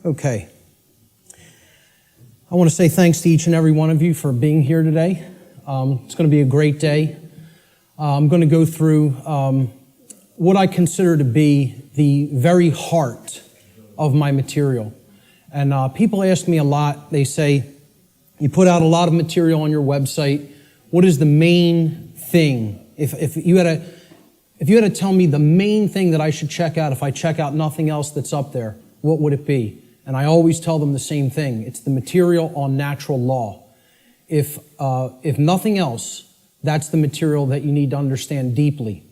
Okay. I want to say thanks to each and every one of you for being here today. It's going to be a great day. I'm going to go through what I consider to be the very heart of my material. And people ask me a lot. They say, you put out a lot of material on your website. What is the main thing? If you had to tell me the main thing that I should check out if I check out nothing else that's up there, what would it be? And I always tell them the same thing. It's the material on natural law. If nothing else, that's the material that you need to understand deeply.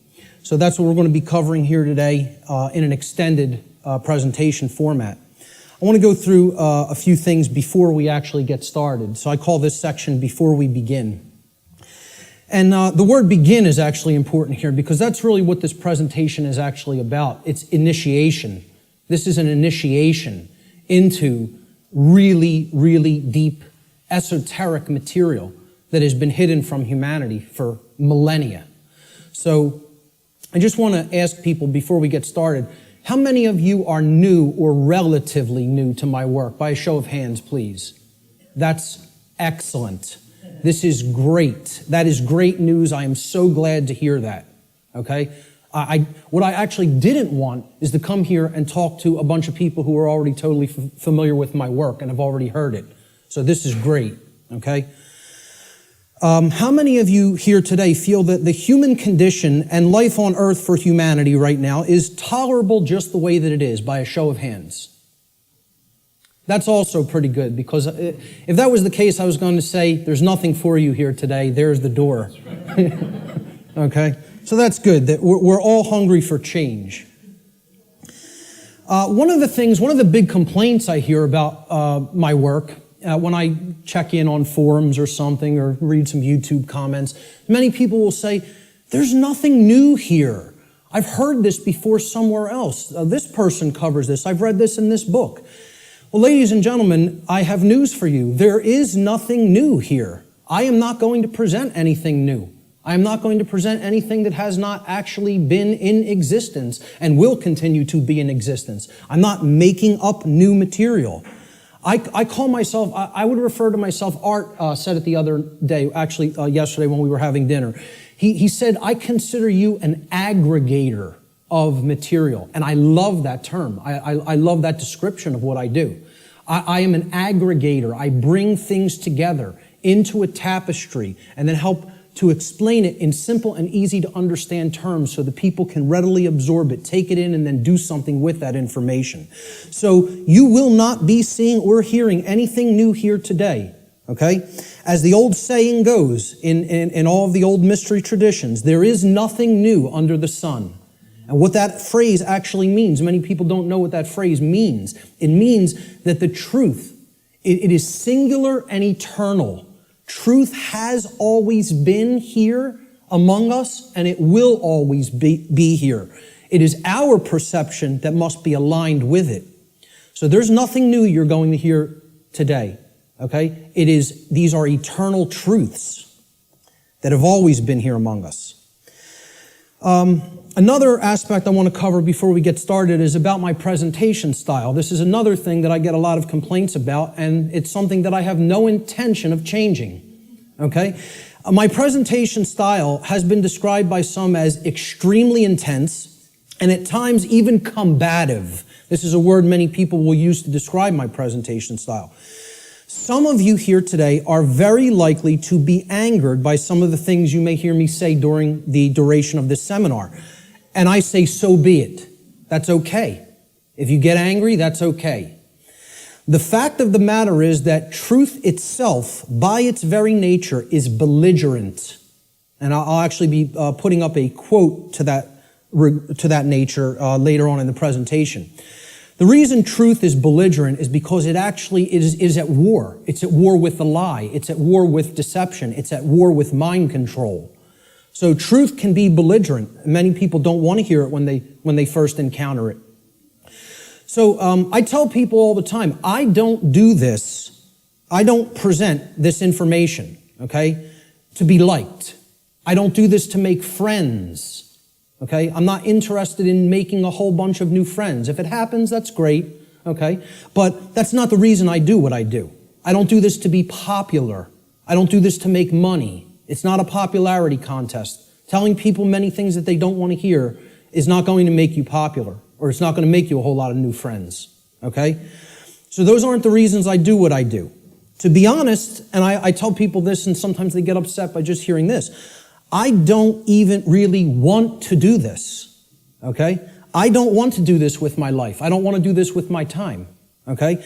So that's what we're going to be covering here today in an extended presentation format. I want to go through a few things before we actually get started. So I call this section Before We Begin. And the word begin is actually important here because that's really what this presentation is actually about. It's initiation. This is an initiation into really, really deep, esoteric material that has been hidden from humanity for millennia. So I just want to ask people before we get started, how many of you are new or relatively new to my work? By a show of hands, please. That's excellent. This is great. That is great news. I am so glad to hear that. Okay? What I actually didn't want is to come here and talk to a bunch of people who are already totally familiar with my work and have already heard it. So this is great. Okay? How many of you here today feel that the human condition and life on earth for humanity right now is tolerable just the way that it is? By a show of hands. That's also pretty good, because if that was the case, I was going to say, there's nothing for you here today. There's the door. Okay? So that's good, that we're all hungry for change. One of the big complaints I hear about my work, when I check in on forums or something, or read some YouTube comments, many people will say, there's nothing new here. I've heard this before somewhere else. This person covers this. I've read this in this book. Well, ladies and gentlemen, I have news for you. There is nothing new here. I am not going to present anything new. I am not going to present anything that has not actually been in existence and will continue to be in existence. I'm not making up new material. I call myself, I would refer to myself, Art said it the other day, actually yesterday when we were having dinner. He said, I consider you an aggregator of material. And I love that term. I love that description of what I do. I am an aggregator. I bring things together into a tapestry and then help to explain it in simple and easy to understand terms so that people can readily absorb it, take it in, and then do something with that information. So you will not be seeing or hearing anything new here today. Okay? As the old saying goes in all of the old mystery traditions, there is nothing new under the sun. And what that phrase actually means, many people don't know what that phrase means. It means that the truth, it is singular and eternal. Truth has always been here among us, and it will always be here. It is our perception that must be aligned with it. So there's nothing new you're going to hear today, okay? These are eternal truths that have always been here among us. Another aspect I want to cover before we get started is about my presentation style. This is another thing that I get a lot of complaints about, and it's something that I have no intention of changing. Okay? My presentation style has been described by some as extremely intense and at times even combative. This is a word many people will use to describe my presentation style. Some of you here today are very likely to be angered by some of the things you may hear me say during the duration of this seminar. And I say, so be it. That's okay. If you get angry, that's okay. The fact of the matter is that truth itself, by its very nature, is belligerent. And I'll actually be putting up a quote to that nature later on in the presentation. The reason truth is belligerent is because it actually is at war. It's at war with the lie. It's at war with deception. It's at war with mind control. So truth can be belligerent. Many people don't want to hear it when they first encounter it. So I tell people all the time, I don't do this. I don't present this information, okay, to be liked. I don't do this to make friends, okay? I'm not interested in making a whole bunch of new friends. If it happens, that's great, okay? But that's not the reason I do what I do. I don't do this to be popular. I don't do this to make money. It's not a popularity contest. Telling people many things that they don't want to hear is not going to make you popular, or it's not going to make you a whole lot of new friends, okay? So those aren't the reasons I do what I do. To be honest, and I tell people this, and sometimes they get upset by just hearing this, I don't even really want to do this, okay? I don't want to do this with my life. I don't want to do this with my time, okay?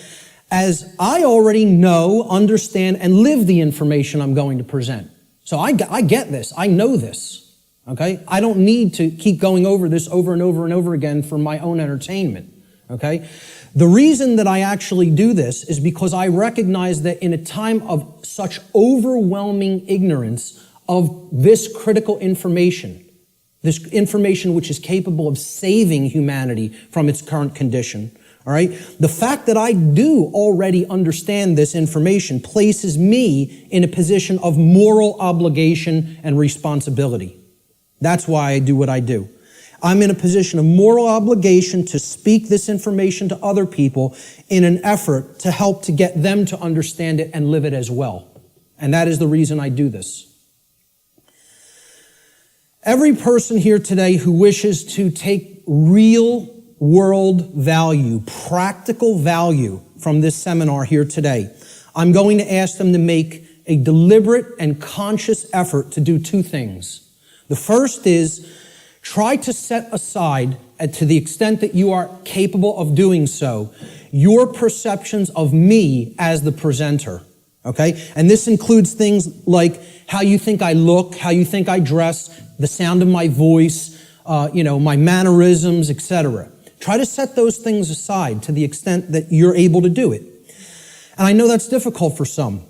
As I already know, understand, and live the information I'm going to present. So I get this. I know this, okay? I don't need to keep going over this over and over and over again for my own entertainment, okay? The reason that I actually do this is because I recognize that in a time of such overwhelming ignorance of this critical information, this information which is capable of saving humanity from its current condition, all right? The fact that I do already understand this information places me in a position of moral obligation and responsibility. That's why I do what I do. I'm in a position of moral obligation to speak this information to other people in an effort to help to get them to understand it and live it as well. And that is the reason I do this. Every person here today who wishes to take real world value, practical value from this seminar here today, I'm going to ask them to make a deliberate and conscious effort to do two things. The first is try to set aside, to the extent that you are capable of doing so, your perceptions of me as the presenter, okay? And this includes things like how you think I look, how you think I dress, the sound of my voice, my mannerisms, etc. Try to set those things aside to the extent that you're able to do it. And I know that's difficult for some.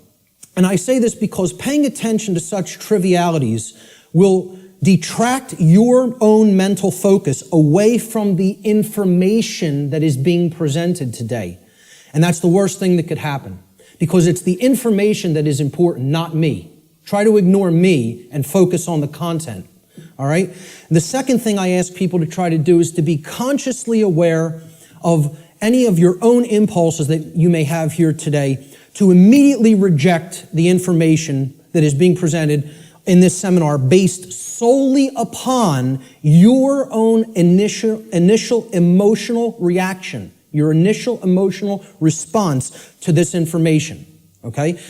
And I say this because paying attention to such trivialities will detract your own mental focus away from the information that is being presented today. And that's the worst thing that could happen, because it's the information that is important, not me. Try to ignore me and focus on the content. All right? The second thing I ask people to try to do is to be consciously aware of any of your own impulses that you may have here today, to immediately reject the information that is being presented in this seminar based solely upon your own initial emotional reaction, your initial emotional response to this information, okay?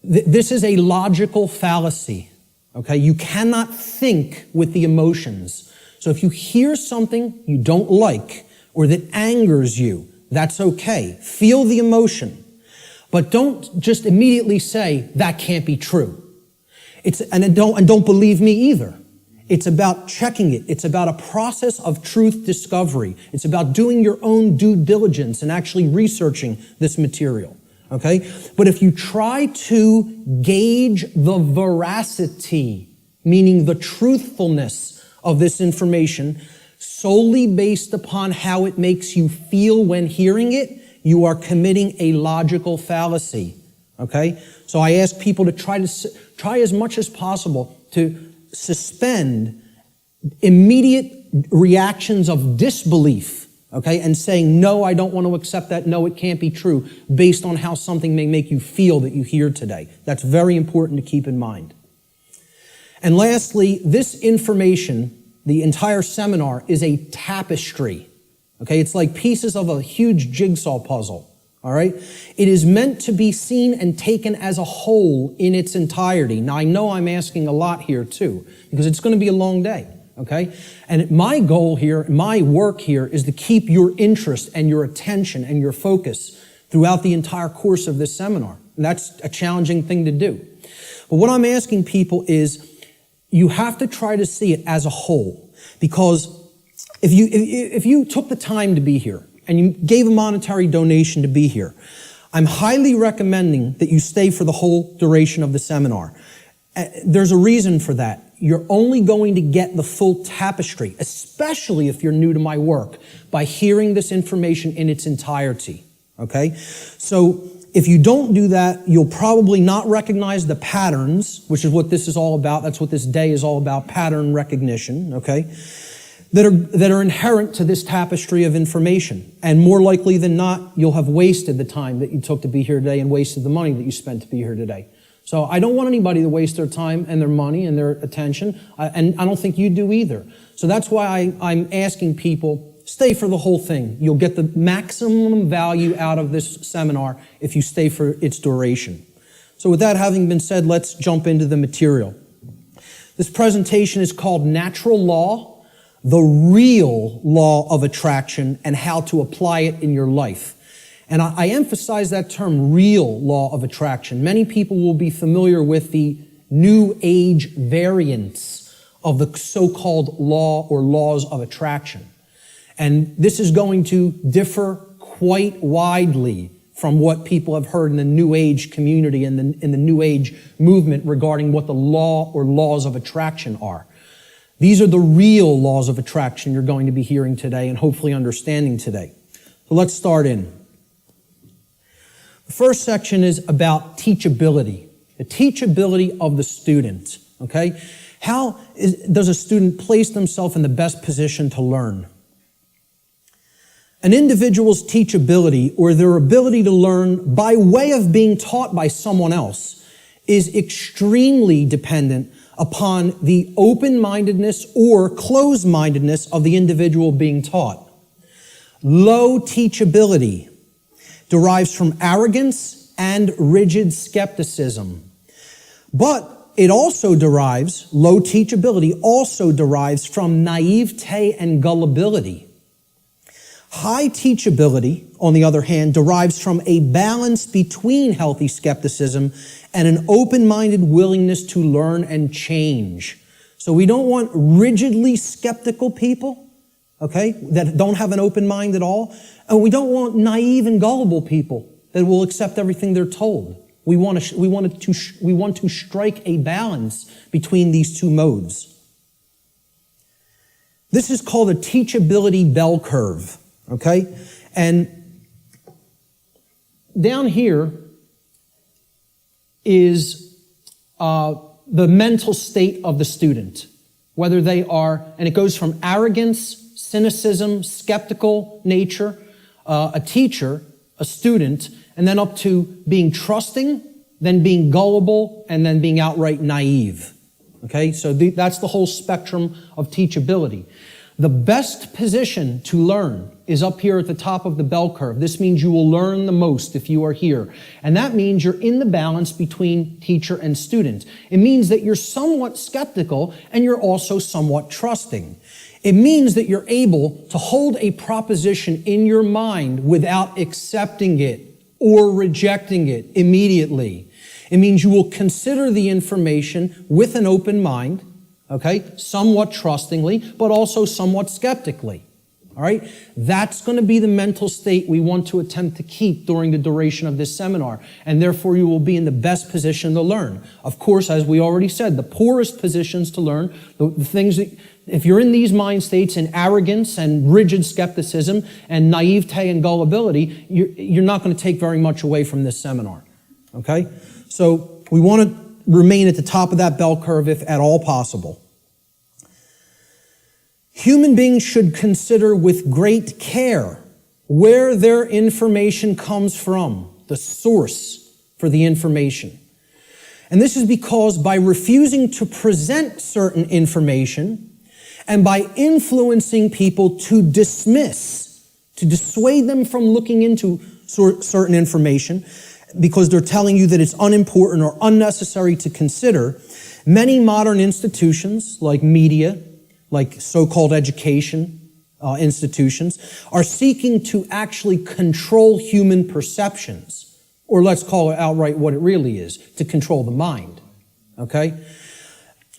This is a logical fallacy. Okay, you cannot think with the emotions. So if you hear something you don't like or that angers you, that's okay. Feel the emotion. But don't just immediately say, that can't be true. And don't believe me either. It's about checking it. It's about a process of truth discovery. It's about doing your own due diligence and actually researching this material. Okay? But if you try to gauge the veracity, meaning the truthfulness of this information, solely based upon how it makes you feel when hearing it, you are committing a logical fallacy. Okay? So I ask people to try as much as possible to suspend immediate reactions of disbelief. Okay, and saying, no, I don't want to accept that, no, it can't be true, based on how something may make you feel that you hear today. That's very important to keep in mind. And lastly, this information, the entire seminar, is a tapestry. Okay, it's like pieces of a huge jigsaw puzzle. All right? It is meant to be seen and taken as a whole in its entirety. Now, I know I'm asking a lot here too, because it's going to be a long day. Okay? And my goal here, my work here, is to keep your interest and your attention and your focus throughout the entire course of this seminar. And that's a challenging thing to do. But what I'm asking people is, you have to try to see it as a whole. Because if you took the time to be here and you gave a monetary donation to be here, I'm highly recommending that you stay for the whole duration of the seminar. There's a reason for that. You're only going to get the full tapestry, especially if you're new to my work, by hearing this information in its entirety, okay? So if you don't do that, you'll probably not recognize the patterns, which is what this is all about. That's what this day is all about, pattern recognition, okay? that are inherent to this tapestry of information. And more likely than not, you'll have wasted the time that you took to be here today and wasted the money that you spent to be here today. So I don't want anybody to waste their time and their money and their attention, and I don't think you do either. So that's why I'm asking people, stay for the whole thing. You'll get the maximum value out of this seminar if you stay for its duration. So with that having been said, let's jump into the material. This presentation is called Natural Law, the Real Law of Attraction, and How to Apply It in Your Life. And I emphasize that term, real law of attraction. Many people will be familiar with the New Age variants of the so-called law or laws of attraction. And this is going to differ quite widely from what people have heard in the New Age community and in the New Age movement regarding what the law or laws of attraction are. These are the real laws of attraction you're going to be hearing today and hopefully understanding today. So let's start in. The first section is about teachability, the teachability of the student, okay? How does a student place themselves in the best position to learn? An individual's teachability, or their ability to learn by way of being taught by someone else, is extremely dependent upon the open-mindedness or closed-mindedness of the individual being taught. Low teachability derives from arrogance and rigid skepticism. But it also derives, low teachability also derives from naivete and gullibility. High teachability, on the other hand, derives from a balance between healthy skepticism and an open-minded willingness to learn and change. So we don't want rigidly skeptical people, okay, that don't have an open mind at all. And we don't want naive and gullible people that will accept everything they're told. We want to strike a balance between these two modes. This is called a teachability bell curve, okay? And down here is the mental state of the student, whether they are, and it goes from arrogance, cynicism, skeptical nature, a teacher, a student, and then up to being trusting, then being gullible, and then being outright naive. Okay, so that's the whole spectrum of teachability. The best position to learn is up here at the top of the bell curve. This means you will learn the most if you are here. And that means you're in the balance between teacher and student. It means that you're somewhat skeptical and you're also somewhat trusting. It means that you're able to hold a proposition in your mind without accepting it or rejecting it immediately. It means you will consider the information with an open mind, okay, somewhat trustingly, but also somewhat skeptically. All right? That's going to be the mental state we want to attempt to keep during the duration of this seminar, and therefore you will be in the best position to learn. Of course, as we already said, the poorest positions to learn, the things that, if you're in these mind states in arrogance and rigid skepticism and naivete and gullibility, you're not going to take very much away from this seminar. Okay? So we want to remain at the top of that bell curve if at all possible. Human beings should consider with great care where their information comes from, the source for the information. And this is because by refusing to present certain information and by influencing people to dismiss, to dissuade them from looking into certain information because they're telling you that it's unimportant or unnecessary to consider, many modern institutions like media, like so-called education institutions, are seeking to actually control human perceptions, or let's call it outright what it really is, to control the mind, okay?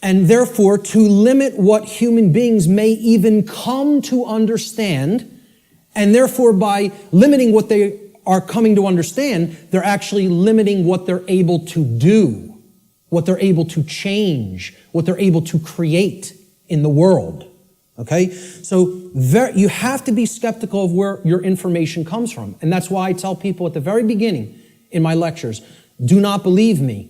And therefore, to limit what human beings may even come to understand, and therefore by limiting what they are coming to understand, they're actually limiting what they're able to do, what they're able to change, what they're able to create in the world, okay? So you have to be skeptical of where your information comes from. And that's why I tell people at the very beginning in my lectures, do not believe me.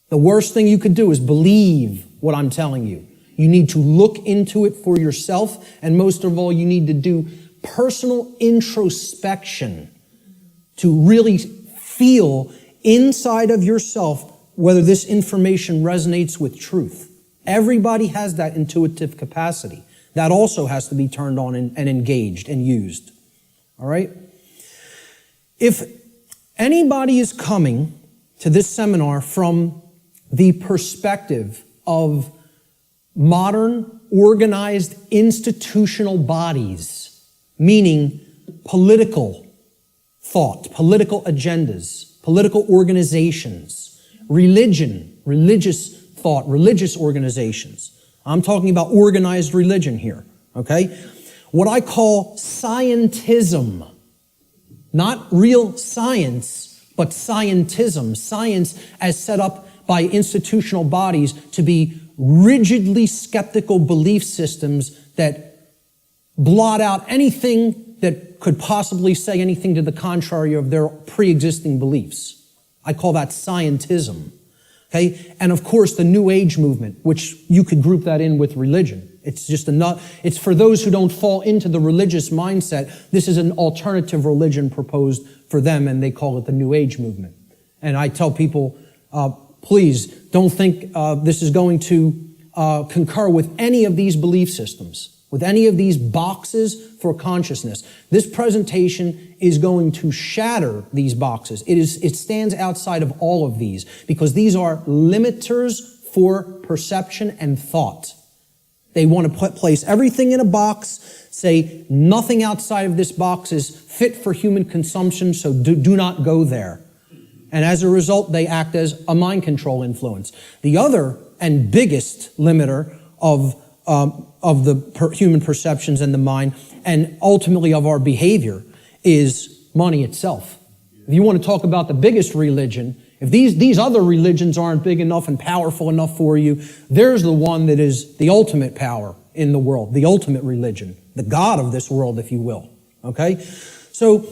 The worst thing you could do is believe what I'm telling you. You need to look into it for yourself, and most of all, you need to do personal introspection to really feel inside of yourself whether this information resonates with truth. Everybody has that intuitive capacity. That also has to be turned on and engaged and used. All right? If anybody is coming to this seminar from the perspective of modern, organized, institutional bodies, meaning political thought, political agendas, political organizations, religion, religious thought, religious organizations. I'm talking about organized religion here, okay? What I call scientism. Not real science, but scientism. Science as set up by institutional bodies to be rigidly skeptical belief systems that blot out anything that could possibly say anything to the contrary of their pre-existing beliefs. I call that scientism. Okay? And of course, the New Age movement, which you could group that in with religion. It's just it's for those who don't fall into the religious mindset. This is an alternative religion proposed for them, and they call it the New Age movement. And I tell people, please don't think this is going to concur with any of these belief systems, with any of these boxes for consciousness. This presentation is going to shatter these boxes. It stands outside of all of these because these are limiters for perception and thought. They want to place everything in a box, say nothing outside of this box is fit for human consumption, so do not go there. And as a result, they act as a mind control influence. The other and biggest limiter of the human perceptions and the mind, and ultimately of our behavior, is money itself. If you want to talk about the biggest religion, if these other religions aren't big enough and powerful enough for you, there's the one that is the ultimate power in the world, the ultimate religion, the God of this world, if you will. Okay? So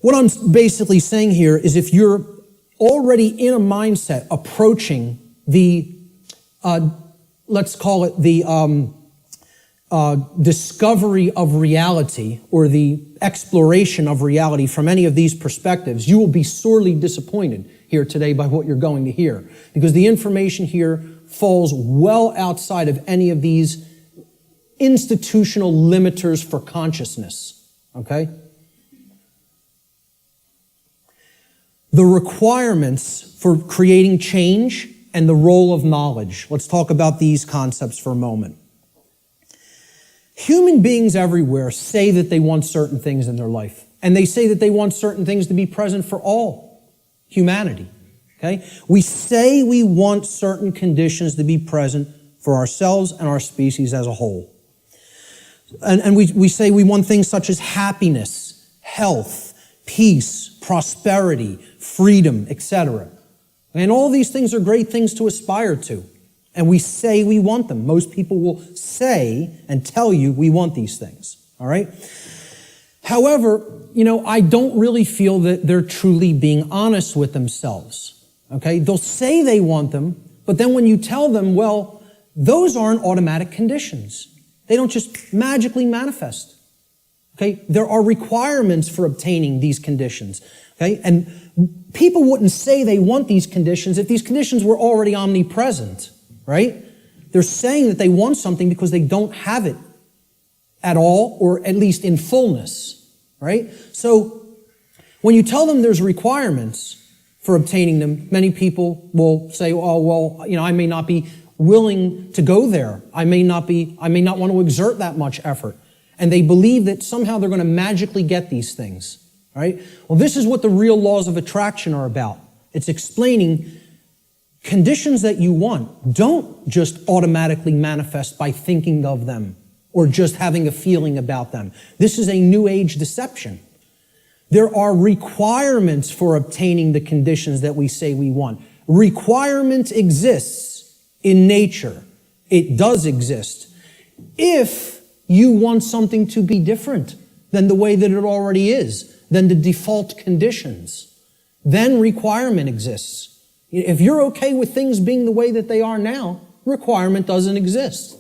what I'm basically saying here is if you're already in a mindset approaching the, let's call it the discovery of reality or the exploration of reality from any of these perspectives, you will be sorely disappointed here today by what you're going to hear, because the information here falls well outside of any of these institutional limiters for consciousness, okay? The requirements for creating change and the role of knowledge. Let's talk about these concepts for a moment. Human beings everywhere say that they want certain things in their life, and they say that they want certain things to be present for all humanity, okay? We say we want certain conditions to be present for ourselves and our species as a whole. And we say we want things such as happiness, health, peace, prosperity, freedom, etc. And all these things are great things to aspire to. And we say we want them. Most people will say and tell you we want these things, all right? However, I don't really feel that they're truly being honest with themselves, okay? They'll say they want them, but then when you tell them, well, those aren't automatic conditions. They don't just magically manifest, okay? There are requirements for obtaining these conditions, okay? And people wouldn't say they want these conditions if these conditions were already omnipresent, right? They're saying that they want something because they don't have it at all, or at least in fullness, right? So when you tell them there's requirements for obtaining them, many people will say, oh, well, I may not be willing to go there. I may not want to exert that much effort. And they believe that somehow they're going to magically get these things, right? Well, this is what the real laws of attraction are about. It's explaining conditions that you want don't just automatically manifest by thinking of them or just having a feeling about them. This is a New Age deception. There are requirements for obtaining the conditions that we say we want. Requirement exists in nature. It does exist. If you want something to be different than the way that it already is, than the default conditions, then requirement exists. If you're okay with things being the way that they are now, requirement doesn't exist.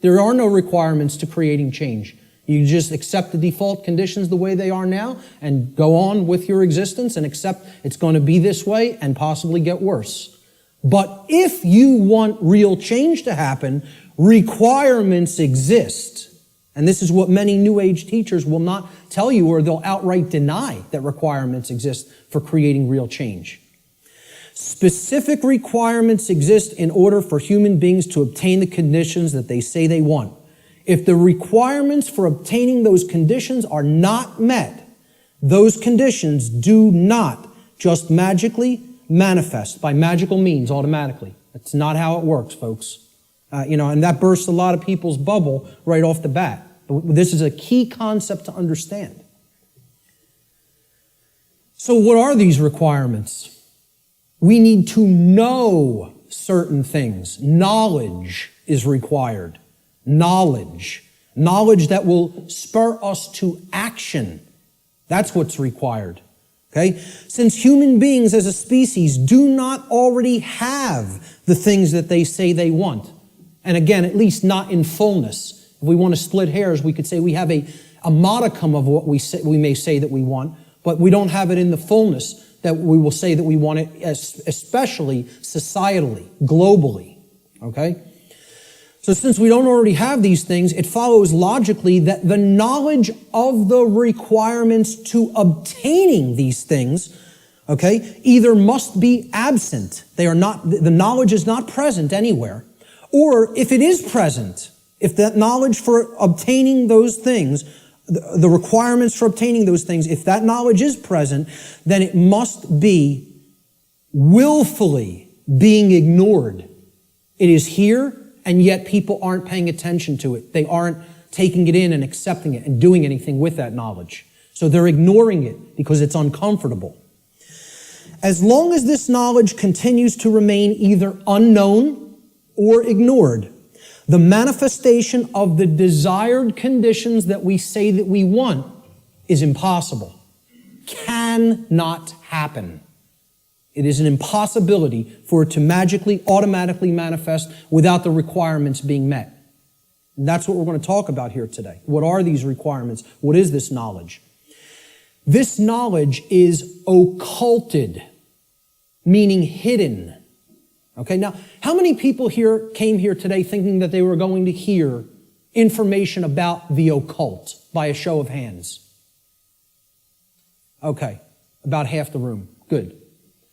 There are no requirements to creating change. You just accept the default conditions the way they are now and go on with your existence and accept it's going to be this way and possibly get worse. But if you want real change to happen, requirements exist. And this is what many New Age teachers will not tell you, or they'll outright deny that requirements exist for creating real change. Specific requirements exist in order for human beings to obtain the conditions that they say they want. If the requirements for obtaining those conditions are not met, those conditions do not just magically manifest by magical means automatically. That's not how it works, folks. And that bursts a lot of people's bubble right off the bat. This is a key concept to understand. So what are these requirements? We need to know certain things. Knowledge is required. Knowledge that will spur us to action. That's what's required. Okay? Since human beings as a species do not already have the things that they say they want, and again, at least not in fullness. If we want to split hairs, we could say we have a modicum of what we may say that we want, but we don't have it in the fullness that we will say that we want it, especially societally, globally. Okay? So since we don't already have these things, it follows logically that the knowledge of the requirements to obtaining these things, okay, either must be absent. The knowledge is not present anywhere. Or if it is present, if that knowledge for obtaining those things, the requirements for obtaining those things, if that knowledge is present, then it must be willfully being ignored. It is here, and yet people aren't paying attention to it. They aren't taking it in and accepting it and doing anything with that knowledge. So they're ignoring it because it's uncomfortable. As long as this knowledge continues to remain either unknown or ignored, the manifestation of the desired conditions that we say that we want is impossible. Cannot happen. It is an impossibility for it to magically, automatically manifest without the requirements being met. And that's what we're going to talk about here today. What are these requirements? What is this knowledge? This knowledge is occulted, meaning hidden. Okay, now, how many people here came here today thinking that they were going to hear information about the occult by a show of hands? Okay, about half the room. Good.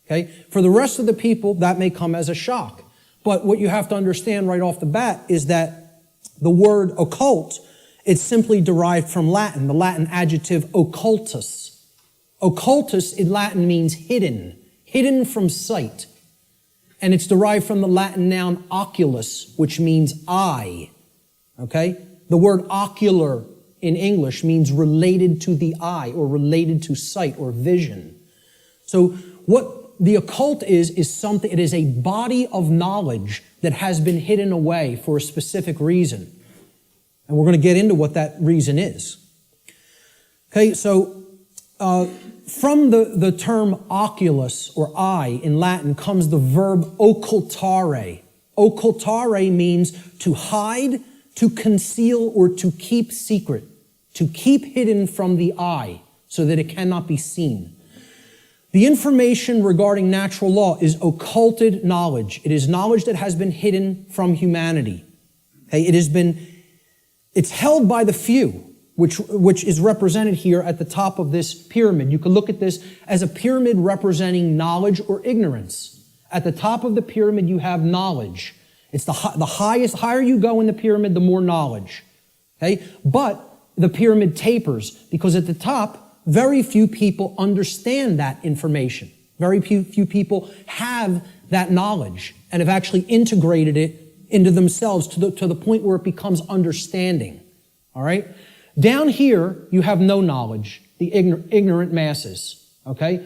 Okay, for the rest of the people, that may come as a shock. But what you have to understand right off the bat is that the word occult, it's simply derived from Latin, the Latin adjective occultus. Occultus in Latin means hidden, hidden from sight. And it's derived from the Latin noun oculus, which means eye. Okay? The word ocular in English means related to the eye or related to sight or vision. So what the occult is something, it is a body of knowledge that has been hidden away for a specific reason. And we're going to get into what that reason is. Okay, so from the term oculus or eye in Latin comes the verb occultare. Occultare means to hide, to conceal, or to keep secret. To keep hidden from the eye so that it cannot be seen. The information regarding natural law is occulted knowledge. It is knowledge that has been hidden from humanity. Okay, it's held by the few, which is represented here at the top of this pyramid. You can look at this as a pyramid representing knowledge or ignorance. At the top of the pyramid, you have knowledge. It's the higher you go in the pyramid, the more knowledge. Okay? But the pyramid tapers because at the top, very few people understand that information. Very few people have that knowledge and have actually integrated it into themselves to the point where it becomes understanding. All right? Down here, you have no knowledge, the ignorant masses, okay?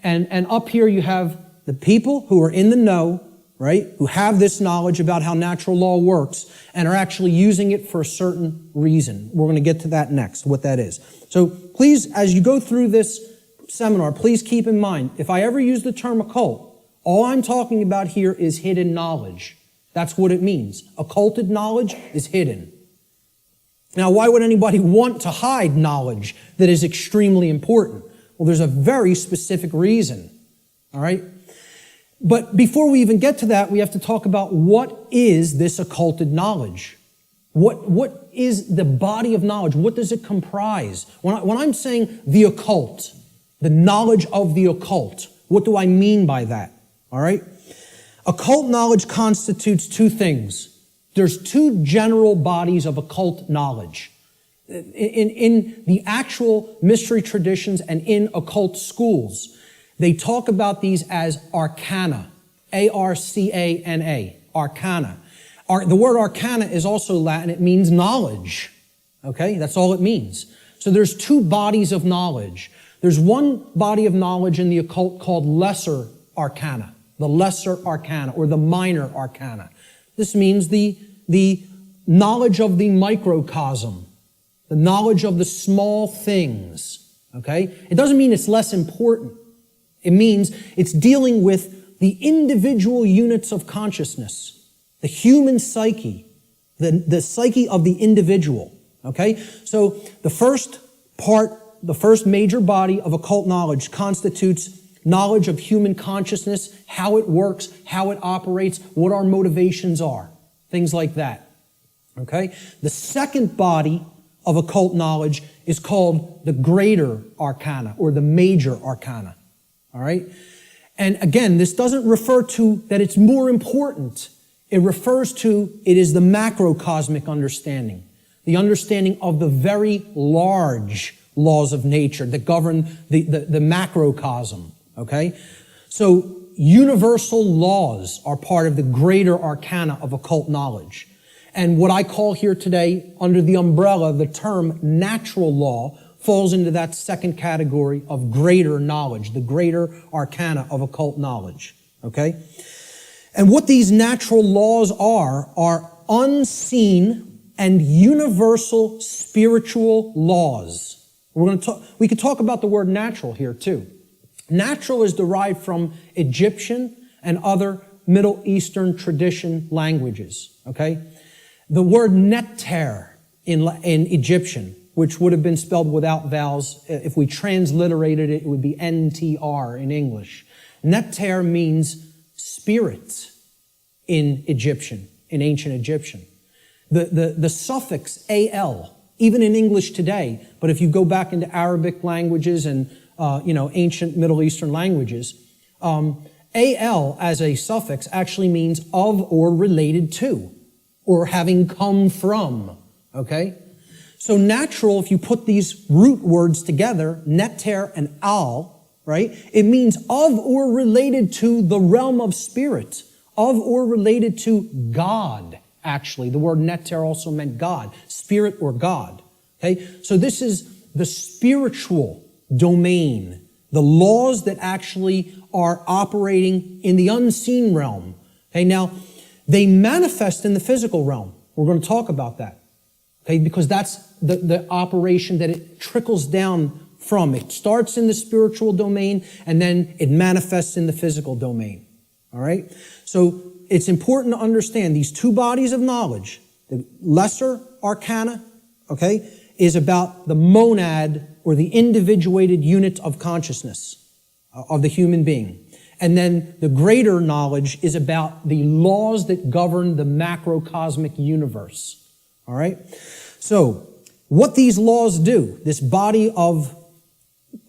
And up here, you have the people who are in the know, right? Who have this knowledge about how natural law works and are actually using it for a certain reason. We're going to get to that next, what that is. So please, as you go through this seminar, please keep in mind, if I ever use the term occult, all I'm talking about here is hidden knowledge. That's what it means. Occulted knowledge is hidden. Now, why would anybody want to hide knowledge that is extremely important? Well, there's a very specific reason, all right? But before we even get to that, we have to talk about what is this occulted knowledge? What is the body of knowledge? What does it comprise? When I'm saying the occult, the knowledge of the occult, what do I mean by that? All right? Occult knowledge constitutes two things. There's two general bodies of occult knowledge. In the actual mystery traditions and in occult schools, they talk about these as arcana, A-R-C-A-N-A, arcana. The word arcana is also Latin. It means knowledge. Okay? That's all it means. So there's two bodies of knowledge. There's one body of knowledge in the occult called lesser arcana, the lesser arcana or the minor arcana. This means the knowledge of the microcosm, the knowledge of the small things. Okay? It doesn't mean it's less important. It means it's dealing with the individual units of consciousness. The human psyche, the psyche of the individual, okay? So the first major body of occult knowledge constitutes knowledge of human consciousness, how it works, how it operates, what our motivations are, things like that, okay? The second body of occult knowledge is called the greater arcana or the major arcana, all right? And again, this doesn't refer to that it's more important. It refers to, it is the macrocosmic understanding, the understanding of the very large laws of nature that govern the macrocosm, okay? So universal laws are part of the greater arcana of occult knowledge. And what I call here today, under the umbrella, the term natural law, falls into that second category of greater knowledge, the greater arcana of occult knowledge, okay? And what these natural laws are unseen and universal spiritual laws. We could talk about the word natural here too. Natural is derived from Egyptian and other Middle Eastern tradition languages, okay? The word neter in Egyptian, which would have been spelled without vowels, if we transliterated it, it would be N-T-R in English. Neter means spirit in Egyptian, in ancient Egyptian. The suffix al, even in English today, but if you go back into Arabic languages and ancient Middle Eastern languages, al as a suffix actually means of or related to, or having come from. Okay, so natural. If you put these root words together, neter and al, right? It means of or related to the realm of spirit, of or related to God, actually. The word neter also meant God, spirit or God. Okay? So this is the spiritual domain, the laws that actually are operating in the unseen realm. Okay? Now, they manifest in the physical realm. We're going to talk about that. Okay? Because that's the operation that it trickles down from. It starts in the spiritual domain and then it manifests in the physical domain. All right? So it's important to understand these two bodies of knowledge. The lesser arcana, okay, is about the monad or the individuated unit of consciousness of the human being. And then the greater knowledge is about the laws that govern the macrocosmic universe. All right? So what these laws do, this body of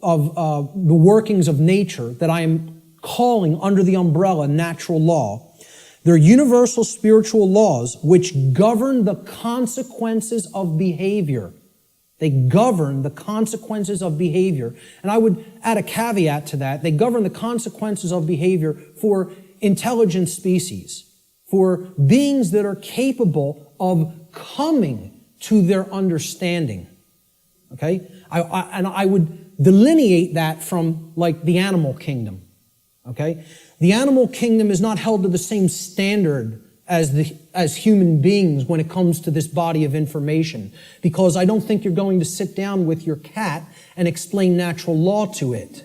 the workings of nature that I am calling under the umbrella natural law, they're universal spiritual laws which govern the consequences of behavior. They govern the consequences of behavior. And I would add a caveat to that. They govern the consequences of behavior for intelligent species, for beings that are capable of coming to their understanding. Okay? I would delineate that from like the animal kingdom. Okay? The animal kingdom is not held to the same standard as human beings when it comes to this body of information, because I don't think you're going to sit down with your cat and explain natural law to it.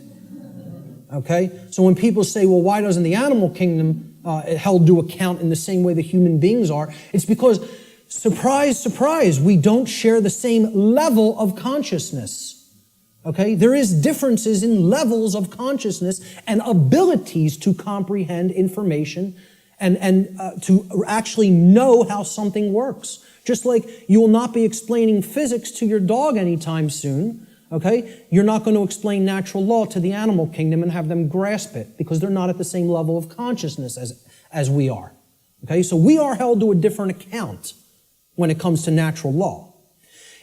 Okay? So when people say, well, why doesn't the animal kingdom held to account in the same way that human beings are. It's because, surprise, surprise, we don't share the same level of consciousness. Okay? There is differences in levels of consciousness and abilities to comprehend information and to actually know how something works. Just like you will not be explaining physics to your dog anytime soon, okay? You're not going to explain natural law to the animal kingdom and have them grasp it because they're not at the same level of consciousness as we are. Okay? So we are held to a different account when it comes to natural law.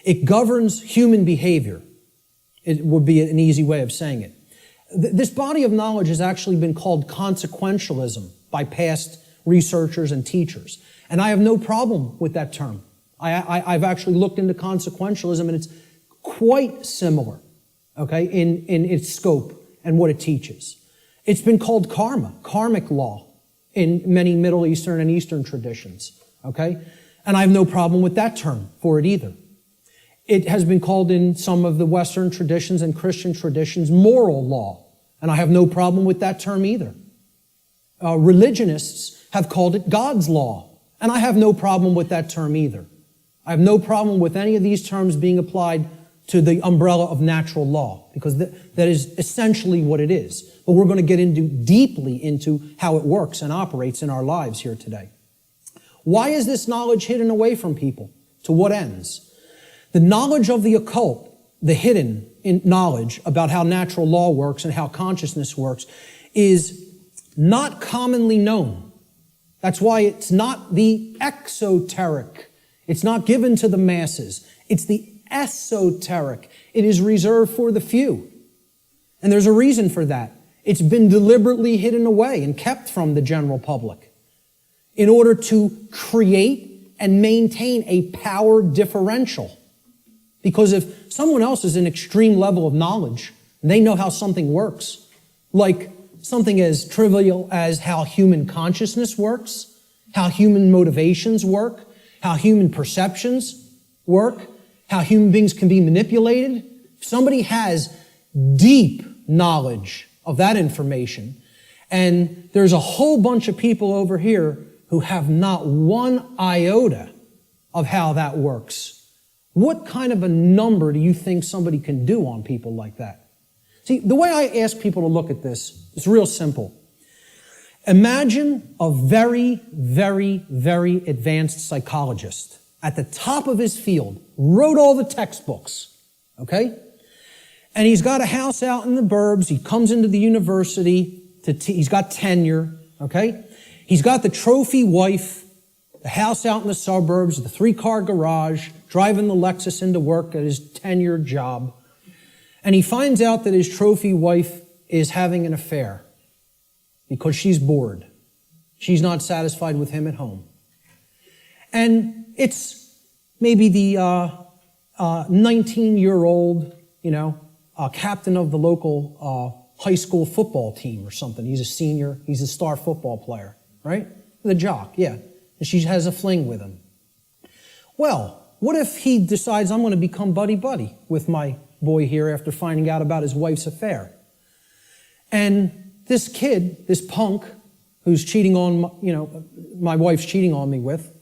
It governs human behavior. It would be an easy way of saying it. This body of knowledge has actually been called consequentialism by past researchers and teachers. And I have no problem with that term. I've actually looked into consequentialism, and it's quite similar, okay, in its scope and what it teaches. It's been called karma, karmic law, in many Middle Eastern and Eastern traditions, okay? And I have no problem with that term for it either. It has been called in some of the Western traditions and Christian traditions moral law, and I have no problem with that term either. Religionists have called it God's law, and I have no problem with that term either. I have no problem with any of these terms being applied to the umbrella of natural law, because that is essentially what it is. But we're going to get deeply into how it works and operates in our lives here today. Why is this knowledge hidden away from people? To what ends? The knowledge of the occult, the hidden knowledge about how natural law works and how consciousness works, is not commonly known. That's why it's not the exoteric. It's not given to the masses. It's the esoteric. It is reserved for the few. And there's a reason for that. It's been deliberately hidden away and kept from the general public in order to create and maintain a power differential. Because if someone else is an extreme level of knowledge, and they know how something works, like something as trivial as how human consciousness works, how human motivations work, how human perceptions work, how human beings can be manipulated. If somebody has deep knowledge of that information, and there's a whole bunch of people over here who have not one iota of how that works, what kind of a number do you think somebody can do on people like that? See, the way I ask people to look at this is real simple. Imagine a very, very, very advanced psychologist at the top of his field, wrote all the textbooks, okay? And he's got a house out in the burbs. He comes into the university. He's got tenure, okay? He's got the trophy wife, the house out in the suburbs, the 3-car garage, driving the Lexus into work at his tenured job. And he finds out that his trophy wife is having an affair because she's bored. She's not satisfied with him at home. And it's maybe the 19-year-old, captain of the local high school football team or something. He's a senior. He's a star football player, right? The jock, yeah. And she has a fling with him. Well, what if he decides, I'm going to become buddy-buddy with my boy here after finding out about his wife's affair? And this kid, this punk, who's cheating on, my wife's cheating on me with,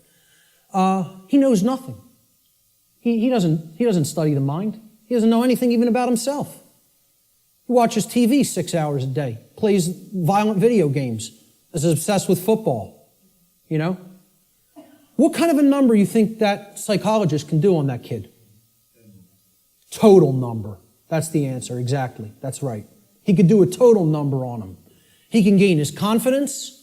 he knows nothing. He doesn't study the mind. He doesn't know anything even about himself. He watches TV 6 hours a day, plays violent video games, is obsessed with football, What kind of a number you think that psychologist can do on that kid? Total number. That's the answer, exactly. That's right. He could do a total number on him. He can gain his confidence,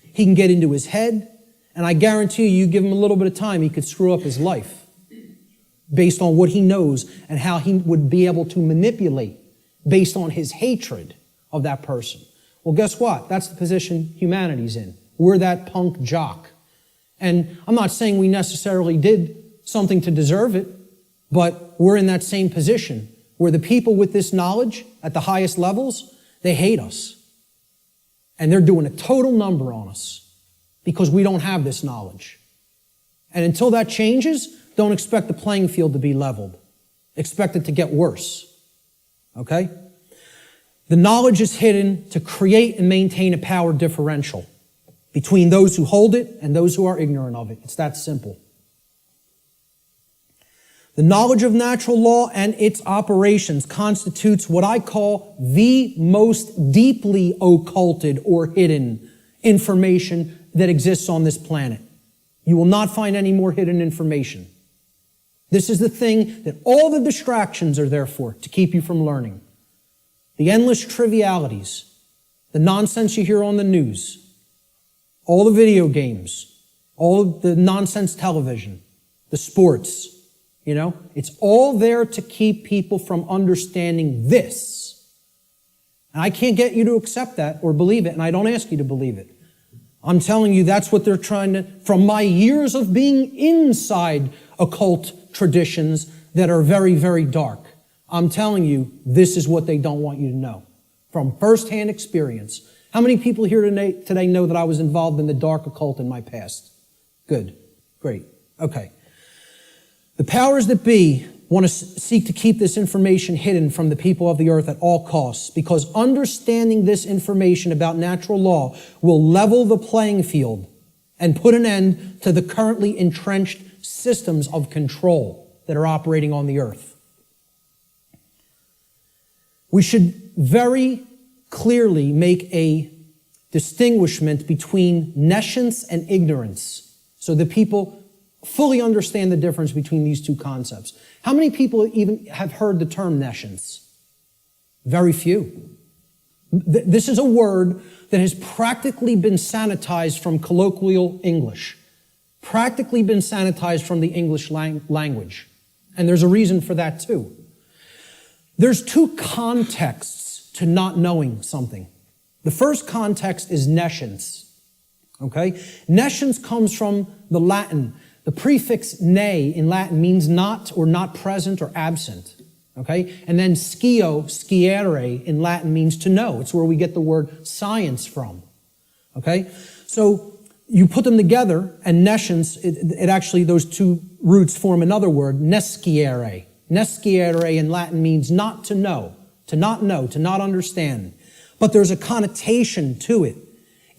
he can get into his head, and I guarantee you give him a little bit of time, he could screw up his life based on what he knows and how he would be able to manipulate based on his hatred of that person. Well, guess what? That's the position humanity's in. We're that punk jock. And I'm not saying we necessarily did something to deserve it, but we're in that same position where the people with this knowledge at the highest levels, they hate us. And they're doing a total number on us because we don't have this knowledge. And until that changes, don't expect the playing field to be leveled. Expect it to get worse. Okay? The knowledge is hidden to create and maintain a power differential. between those who hold it and those who are ignorant of it. It's that simple. The knowledge of natural law and its operations constitutes what I call the most deeply occulted or hidden information that exists on this planet. You will not find any more hidden information. This is the thing that all the distractions are there for, to keep you from learning. The endless trivialities, the nonsense you hear on the news, all the video games, all of the nonsense television, the sports, it's all there to keep people from understanding this. And I can't get you to accept that or believe it, and I don't ask you to believe it. I'm telling you that's what they're trying to, from my years of being inside occult traditions that are very, very dark. I'm telling you, this is what they don't want you to know. From firsthand experience. How many people here today know that I was involved in the dark occult in my past? Good. Great. Okay. The powers that be want to seek to keep this information hidden from the people of the earth at all costs, because understanding this information about natural law will level the playing field and put an end to the currently entrenched systems of control that are operating on the earth. We should very clearly make a distinguishment between nescience and ignorance so that people fully understand the difference between these two concepts. How many people even have heard the term nescience? Very few. This is a word that has practically been sanitized from colloquial English, practically been sanitized from the English language. And there's a reason for that too. There's two contexts to not knowing something. The first context is nescience. Okay? Nescience comes from the Latin. The prefix ne in Latin means not or not present or absent. Okay? And then sciere in Latin means to know. It's where we get the word science from. Okay? So you put them together, and nescience, it actually, those two roots form another word, nesciere. Nesciere in Latin means not to know, to not understand. But there's a connotation to it.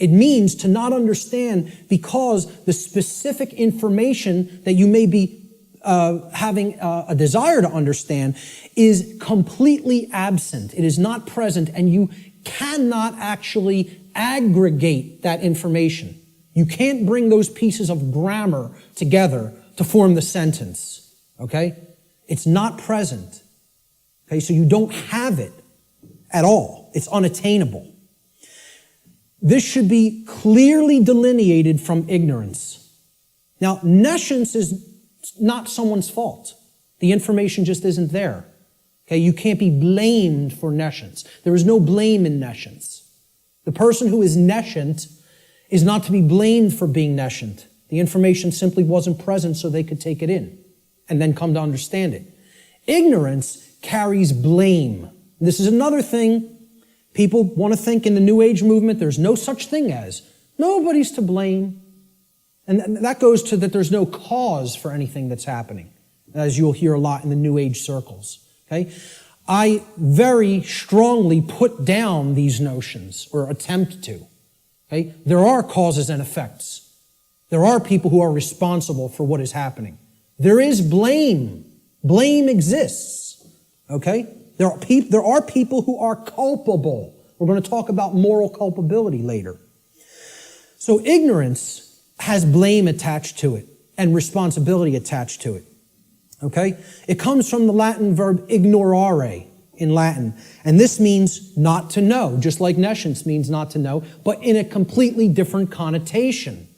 It means to not understand because the specific information that you may be having a desire to understand is completely absent. It is not present, and you cannot actually aggregate that information. You can't bring those pieces of grammar together to form the sentence. Okay? It's not present. Okay, so you don't have it at all. It's unattainable. This should be clearly delineated from ignorance. Now, nescience is not someone's fault. The information just isn't there. Okay, you can't be blamed for nescience. There is no blame in nescience. The person who is nescient is not to be blamed for being nescient. The information simply wasn't present so they could take it in and then come to understand it. Ignorance carries blame. This is another thing. People want to think in the New Age movement there's no such thing as. Nobody's to blame. And that goes to that there's no cause for anything that's happening, as you'll hear a lot in the New Age circles. Okay? I very strongly put down these notions, or attempt to. Okay? There are causes and effects. There are people who are responsible for what is happening. There is blame. Blame exists. Okay? There are people who are culpable. We're going to talk about moral culpability later. So ignorance has blame attached to it and responsibility attached to it. Okay? It comes from the Latin verb ignorare in Latin. And this means not to know, just like nescience means not to know, but in a completely different connotation.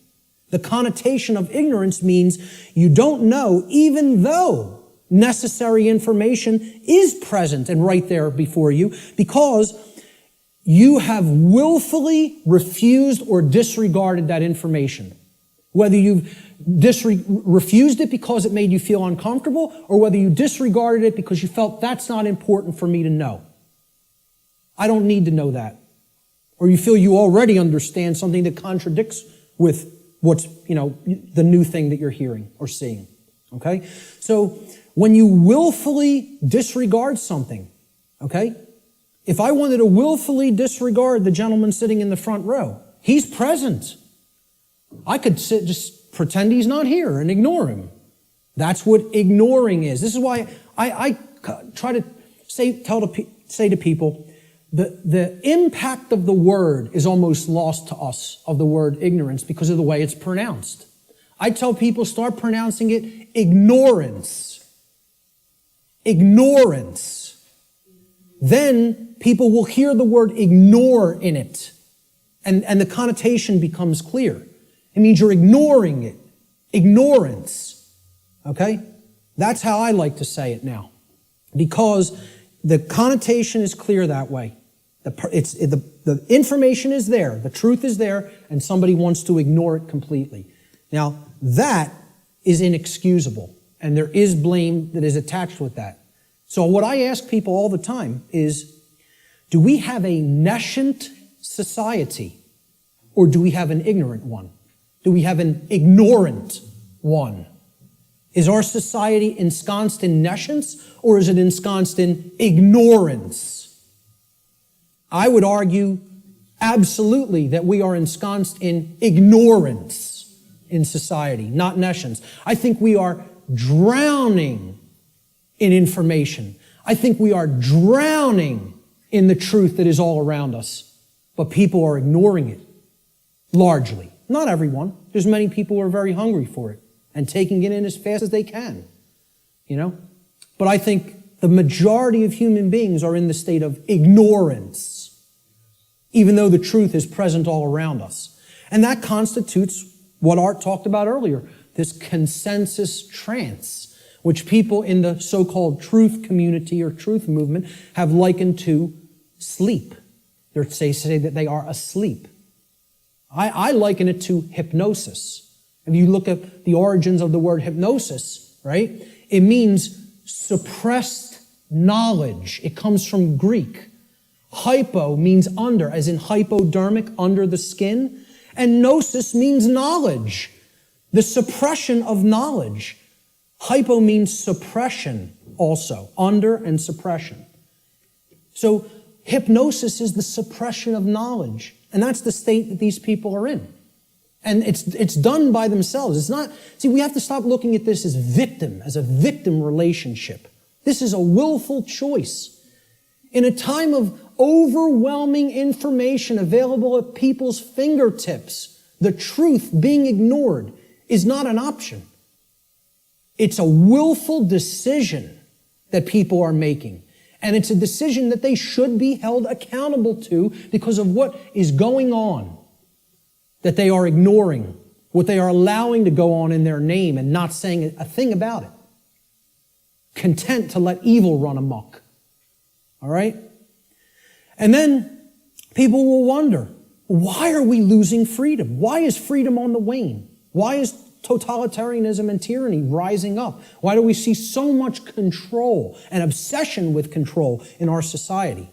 The connotation of ignorance means you don't know even though necessary information is present and right there before you, because you have willfully refused or disregarded that information. Whether you've refused it because it made you feel uncomfortable, or whether you disregarded it because you felt that's not important for me to know. I don't need to know that. Or you feel you already understand something that contradicts with what's, the new thing that you're hearing or seeing. Okay? So when you willfully disregard something, okay? If I wanted to willfully disregard the gentleman sitting in the front row, he's present. I could just pretend he's not here and ignore him. That's what ignoring is. This is why I try to say to people, the impact of the word is almost lost to us, of the word ignorance, because of the way it's pronounced. I tell people, start pronouncing it ignorance. Ignorance. Then people will hear the word ignore in it, and the connotation becomes clear. It means you're ignoring it. Ignorance. Okay? That's how I like to say it now, because the connotation is clear that way. The information is there, the truth is there, and somebody wants to ignore it completely. Now, that is inexcusable, and there is blame that is attached with that. So what I ask people all the time is, do we have a nescient society, or do we have an ignorant one? Do we have an ignorant one? Is our society ensconced in nescience, or is it ensconced in ignorance? I would argue absolutely that we are ensconced in ignorance in society, not nescience. I think we are drowning in information. I think we are drowning in the truth that is all around us, but people are ignoring it, largely. Not everyone. There's many people who are very hungry for it and taking it in as fast as they can, But I think the majority of human beings are in the state of ignorance, even though the truth is present all around us. And that constitutes what Art talked about earlier, this consensus trance, which people in the so-called truth community or truth movement have likened to sleep. They say that they are asleep. I liken it to hypnosis. If you look at the origins of the word hypnosis, right? It means suppressed knowledge. It comes from Greek. Hypo means under, as in hypodermic, under the skin. And gnosis means knowledge, the suppression of knowledge. Hypo means suppression also, under and suppression. So hypnosis is the suppression of knowledge. And that's the state that these people are in. And it's done by themselves. It's not, we have to stop looking at this as a victim relationship. This is a willful choice. In a time of overwhelming information available at people's fingertips, the truth being ignored is not an option. It's a willful decision that people are making. And it's a decision that they should be held accountable to because of what is going on, that they are ignoring, what they are allowing to go on in their name and not saying a thing about it. Content to let evil run amok. All right? And then people will wonder, why are we losing freedom? Why is freedom on the wane? Why is totalitarianism and tyranny rising up? Why do we see so much control and obsession with control in our society?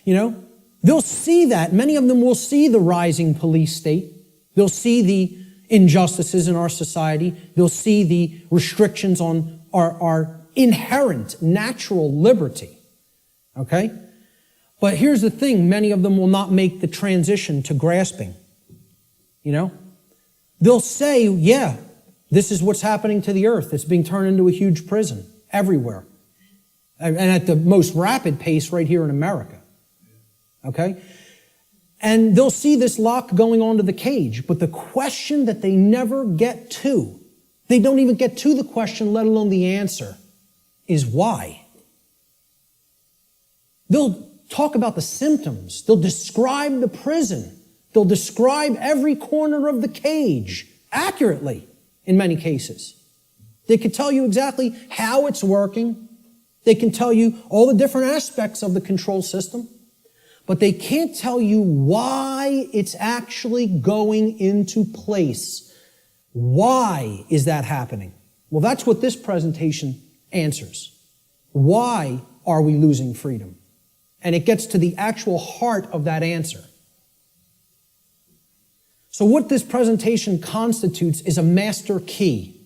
They'll see that. Many of them will see the rising police state. They'll see the injustices in our society. They'll see the restrictions on our inherent natural liberty. Okay? But here's the thing. Many of them will not make the transition to grasping. They'll say, yeah, this is what's happening to the earth. It's being turned into a huge prison everywhere. And at the most rapid pace right here in America. Okay? And they'll see this lock going onto the cage. But the question that they never get to, they don't even get to the question, let alone the answer, is why. They'll talk about the symptoms. They'll describe the prison. They'll describe every corner of the cage accurately in many cases. They can tell you exactly how it's working. They can tell you all the different aspects of the control system. But they can't tell you why it's actually going into place. Why is that happening? Well, that's what this presentation answers. Why are we losing freedom? And it gets to the actual heart of that answer. So what this presentation constitutes is a master key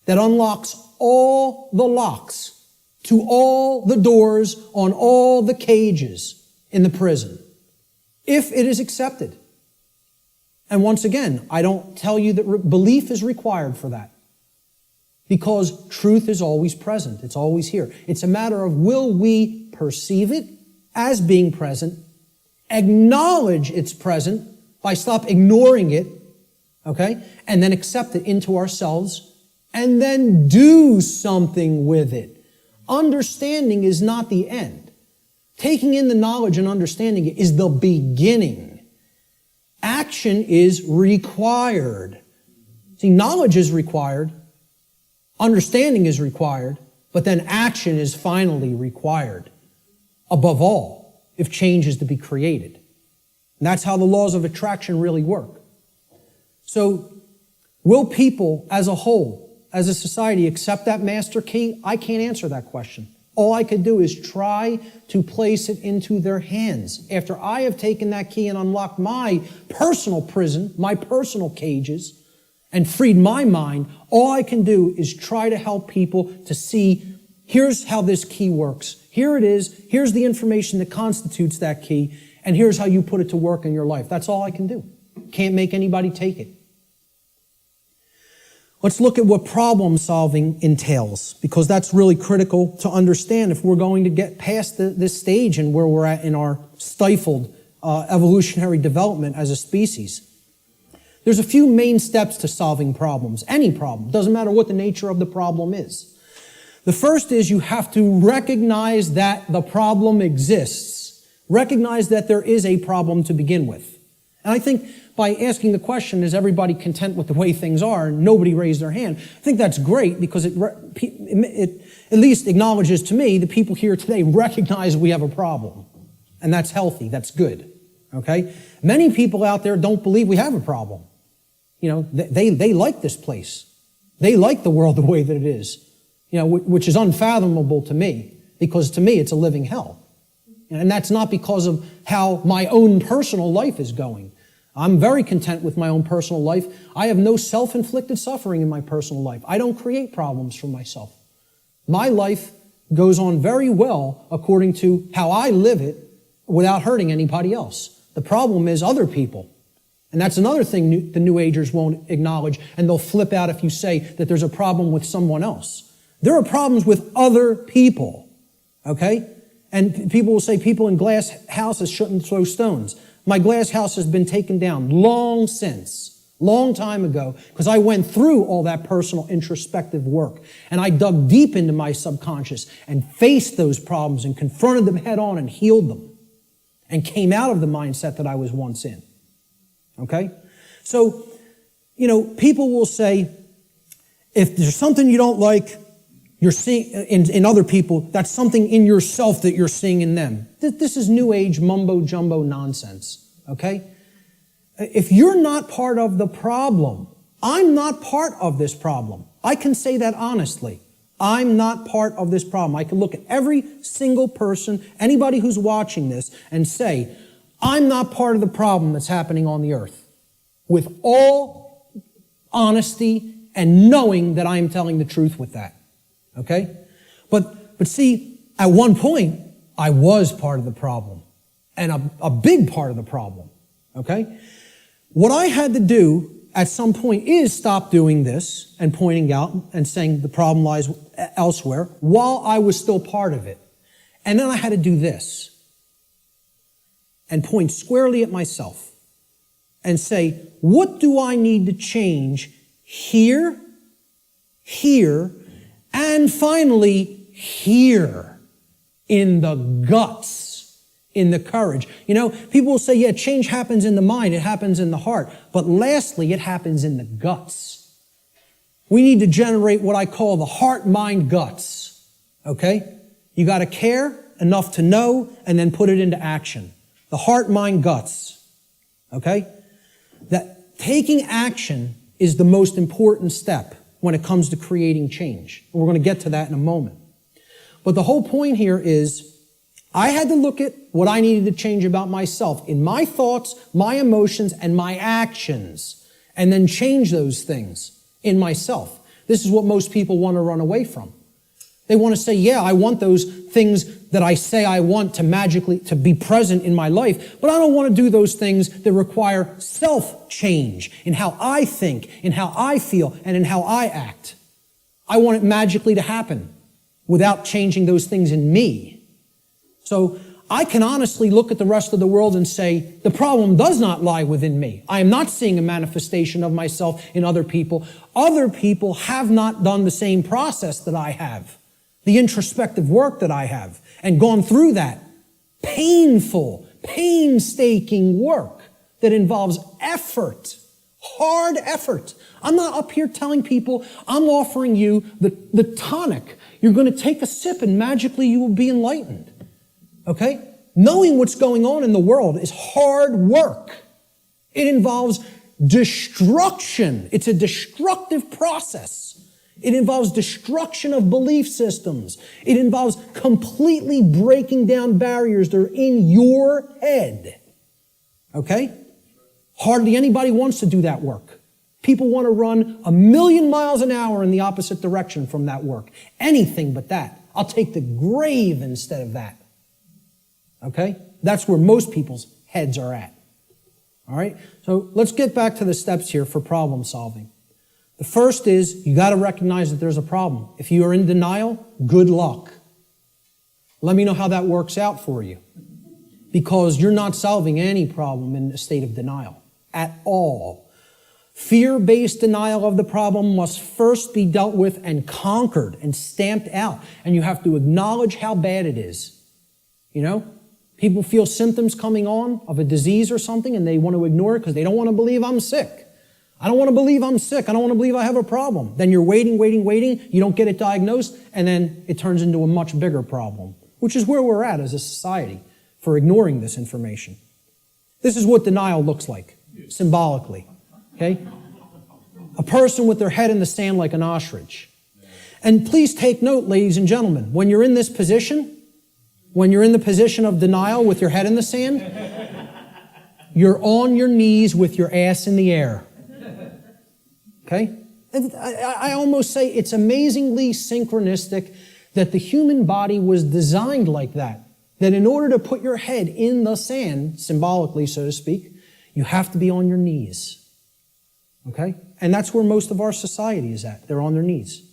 that unlocks all the locks to all the doors on all the cages in the prison, if it is accepted. And once again, I don't tell you that belief is required for that, because truth is always present. It's always here. It's a matter of, will we perceive it as being present, acknowledge it's present by stop ignoring it, okay, and then accept it into ourselves, and then do something with it. Understanding is not the end. Taking in the knowledge and understanding it is the beginning. Action is required. See, knowledge is required, understanding is required, but then action is finally required. Above all, if change is to be created. And that's how the laws of attraction really work. So, will people as a whole, as a society, accept that master key? I can't answer that question. All I could do is try to place it into their hands. After I have taken that key and unlocked my personal prison, my personal cages, and freed my mind, all I can do is try to help people to see, here's how this key works. Here it is. Here's the information that constitutes that key. And here's how you put it to work in your life. That's all I can do. Can't make anybody take it. Let's look at what problem solving entails, because that's really critical to understand if we're going to get past this stage and where we're at in our stifled evolutionary development as a species. There's a few main steps to solving problems, any problem. Doesn't matter what the nature of the problem is. The first is you have to recognize that the problem exists. Recognize that there is a problem to begin with. And I think by asking the question, is everybody content with the way things are? And nobody raised their hand. I think that's great, because it at least acknowledges to me the people here today recognize we have a problem. And that's healthy. That's good. Okay? Many people out there don't believe we have a problem. You know, they like this place. They like the world the way that it is. You know, which is unfathomable to me, because to me it's a living hell. And that's not because of how my own personal life is going. I'm very content with my own personal life. I have no self-inflicted suffering in my personal life. I don't create problems for myself. My life goes on very well according to how I live it without hurting anybody else. The problem is other people. And that's another thing the New Agers won't acknowledge, and they'll flip out if you say that there's a problem with someone else. There are problems with other people, okay? And people will say people in glass houses shouldn't throw stones. My glass house has been taken down long time ago, because I went through all that personal introspective work. And I dug deep into my subconscious and faced those problems and confronted them head on and healed them and came out of the mindset that I was once in. Okay? So, you know, people will say, if there's something you don't like, you're seeing in other people, that's something in yourself that you're seeing in them. This is New Age mumbo-jumbo nonsense, okay? If you're not part of the problem, I'm not part of this problem. I can say that honestly. I'm not part of this problem. I can look at every single person, anybody who's watching this, and say, I'm not part of the problem that's happening on the earth. With all honesty and knowing that I am telling the truth with that. Okay? But see, at one point, I was part of the problem. And a big part of the problem. Okay? What I had to do at some point is stop doing this and pointing out and saying the problem lies elsewhere while I was still part of it. And then I had to do this and point squarely at myself and say, what do I need to change here, and finally here, in the guts, in the courage? You know, people will say, yeah, change happens in the mind, it happens in the heart. But lastly, it happens in the guts. We need to generate what I call the heart, mind, guts. Okay? You got to care enough to know and then put it into action. The heart, mind, guts. Okay? That taking action is the most important step when it comes to creating change. And we're going to get to that in a moment. But the whole point here is I had to look at what I needed to change about myself in my thoughts, my emotions, and my actions, and then change those things in myself. This is what most people want to run away from. They want to say, yeah, I want those things that I say I want to magically to be present in my life, but I don't want to do those things that require self-change in how I think, in how I feel, and in how I act. I want it magically to happen without changing those things in me. So I can honestly look at the rest of the world and say, the problem does not lie within me. I am not seeing a manifestation of myself in other people. Other people have not done the same process that I have, the introspective work that I have, and gone through that painful, painstaking work that involves effort, hard effort. I'm not up here telling people, I'm offering you the tonic. You're going to take a sip and magically you will be enlightened. Okay? Knowing what's going on in the world is hard work. It involves destruction. It's a destructive process. It involves destruction of belief systems. It involves completely breaking down barriers that are in your head. Okay? Hardly anybody wants to do that work. People want to run 1,000,000 miles an hour in the opposite direction from that work. Anything but that. I'll take the grave instead of that. Okay? That's where most people's heads are at. All right? So let's get back to the steps here for problem solving. The first is you got to recognize that there's a problem. If you are in denial, good luck. Let me know how that works out for you. Because you're not solving any problem in a state of denial at all. Fear-based denial of the problem must first be dealt with and conquered and stamped out. And you have to acknowledge how bad it is. You know? People feel symptoms coming on of a disease or something and they want to ignore it because they don't want to believe I'm sick. I don't want to believe I'm sick. I don't want to believe I have a problem. Then you're waiting. You don't get it diagnosed, and then it turns into a much bigger problem, which is where we're at as a society for ignoring this information. This is what denial looks like, symbolically. Okay? A person with their head in the sand like an ostrich. And please take note, ladies and gentlemen, when you're in this position, when you're in the position of denial with your head in the sand, you're on your knees with your ass in the air. Okay? And I almost say it's amazingly synchronistic that the human body was designed like that. That in order to put your head in the sand, symbolically, so to speak, you have to be on your knees. Okay? And that's where most of our society is at. They're on their knees.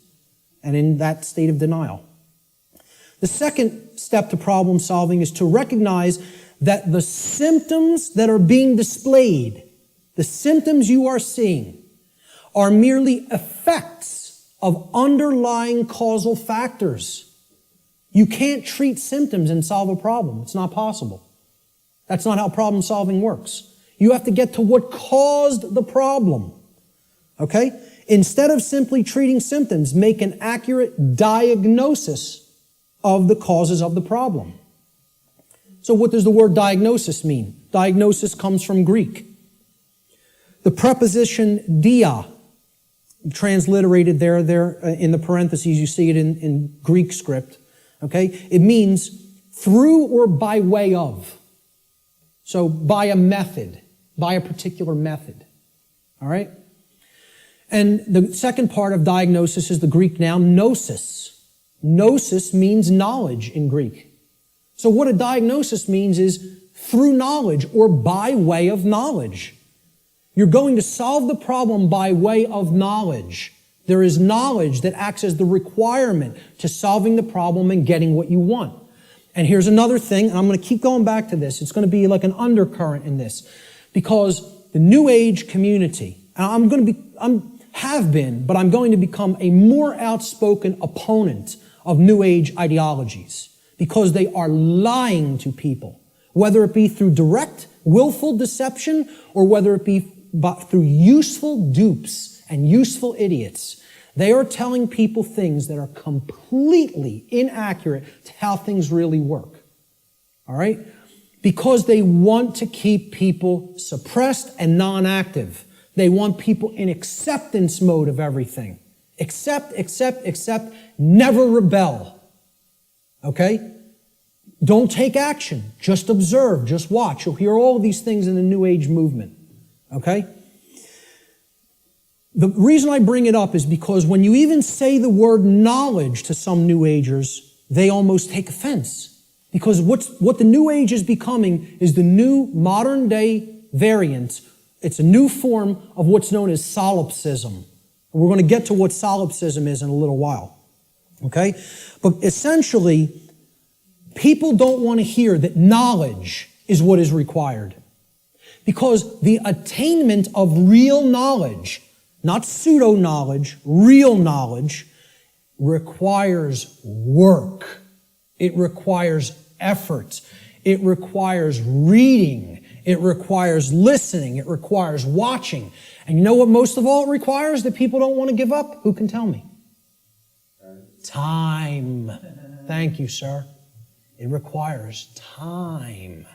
And in that state of denial. The second step to problem solving is to recognize that the symptoms that are being displayed, the symptoms you are seeing, are merely effects of underlying causal factors. You can't treat symptoms and solve a problem. It's not possible. That's not how problem solving works. You have to get to what caused the problem. Okay? Instead of simply treating symptoms, make an accurate diagnosis of the causes of the problem. So what does the word diagnosis mean? Diagnosis comes from Greek. The preposition dia, transliterated there in the parentheses, you see it in Greek script. Okay? It means through or by way of. So by a method, by a particular method. All right? And the second part of diagnosis is the Greek noun gnosis. Gnosis means knowledge in Greek. So what a diagnosis means is through knowledge or by way of knowledge. You're going to solve the problem by way of knowledge. There is knowledge that acts as the requirement to solving the problem and getting what you want. And here's another thing, and I'm going to keep going back to this. It's going to be like an undercurrent in this. Because the New Age community, and I'm going to become a more outspoken opponent of New Age ideologies. Because they are lying to people. Whether it be through direct, willful deception, or whether it be through useful dupes and useful idiots. They are telling people things that are completely inaccurate to how things really work. All right? Because they want to keep people suppressed and non-active. They want people in acceptance mode of everything. Accept, never rebel. Okay? Don't take action. Just observe. Just watch. You'll hear all of these things in the New Age movement. Okay? The reason I bring it up is because when you even say the word knowledge to some New Agers, they almost take offense. Because what the New Age is becoming is the new modern day variant. It's a new form of what's known as solipsism. We're going to get to what solipsism is in a little while. Okay? But essentially, people don't want to hear that knowledge is what is required. Because the attainment of real knowledge, not pseudo-knowledge, real knowledge, requires work. It requires effort. It requires reading. It requires listening. It requires watching. And you know what most of all it requires that people don't want to give up? Who can tell me? Time. Thank you, sir. It requires time.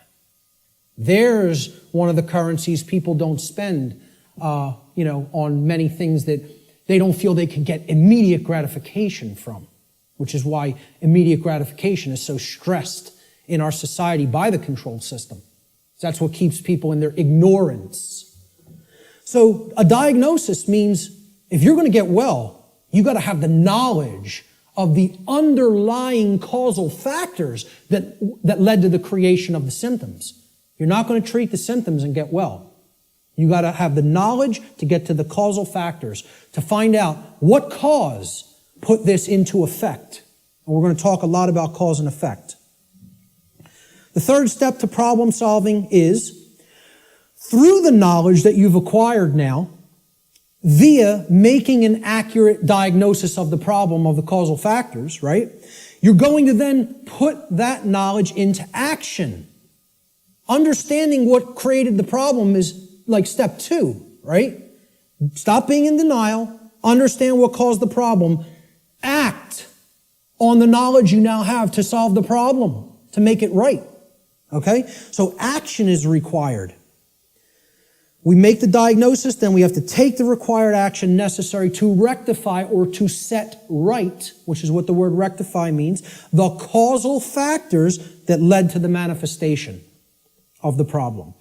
There's one of the currencies people don't spend, on many things that they don't feel they can get immediate gratification from, which is why immediate gratification is so stressed in our society by the control system. That's what keeps people in their ignorance. So a diagnosis means if you're going to get well, you got to have the knowledge of the underlying causal factors that led to the creation of the symptoms. You're not going to treat the symptoms and get well. You got to have the knowledge to get to the causal factors, to find out what cause put this into effect. And we're going to talk a lot about cause and effect. The third step to problem solving is, through the knowledge that you've acquired now, via making an accurate diagnosis of the problem of the causal factors, right? You're going to then put that knowledge into action. Understanding what created the problem is like step 2, right? Stop being in denial. Understand what caused the problem. Act on the knowledge you now have to solve the problem, to make it right. Okay? So action is required. We make the diagnosis, then we have to take the required action necessary to rectify or to set right, which is what the word rectify means, the causal factors that led to the manifestation of the problem.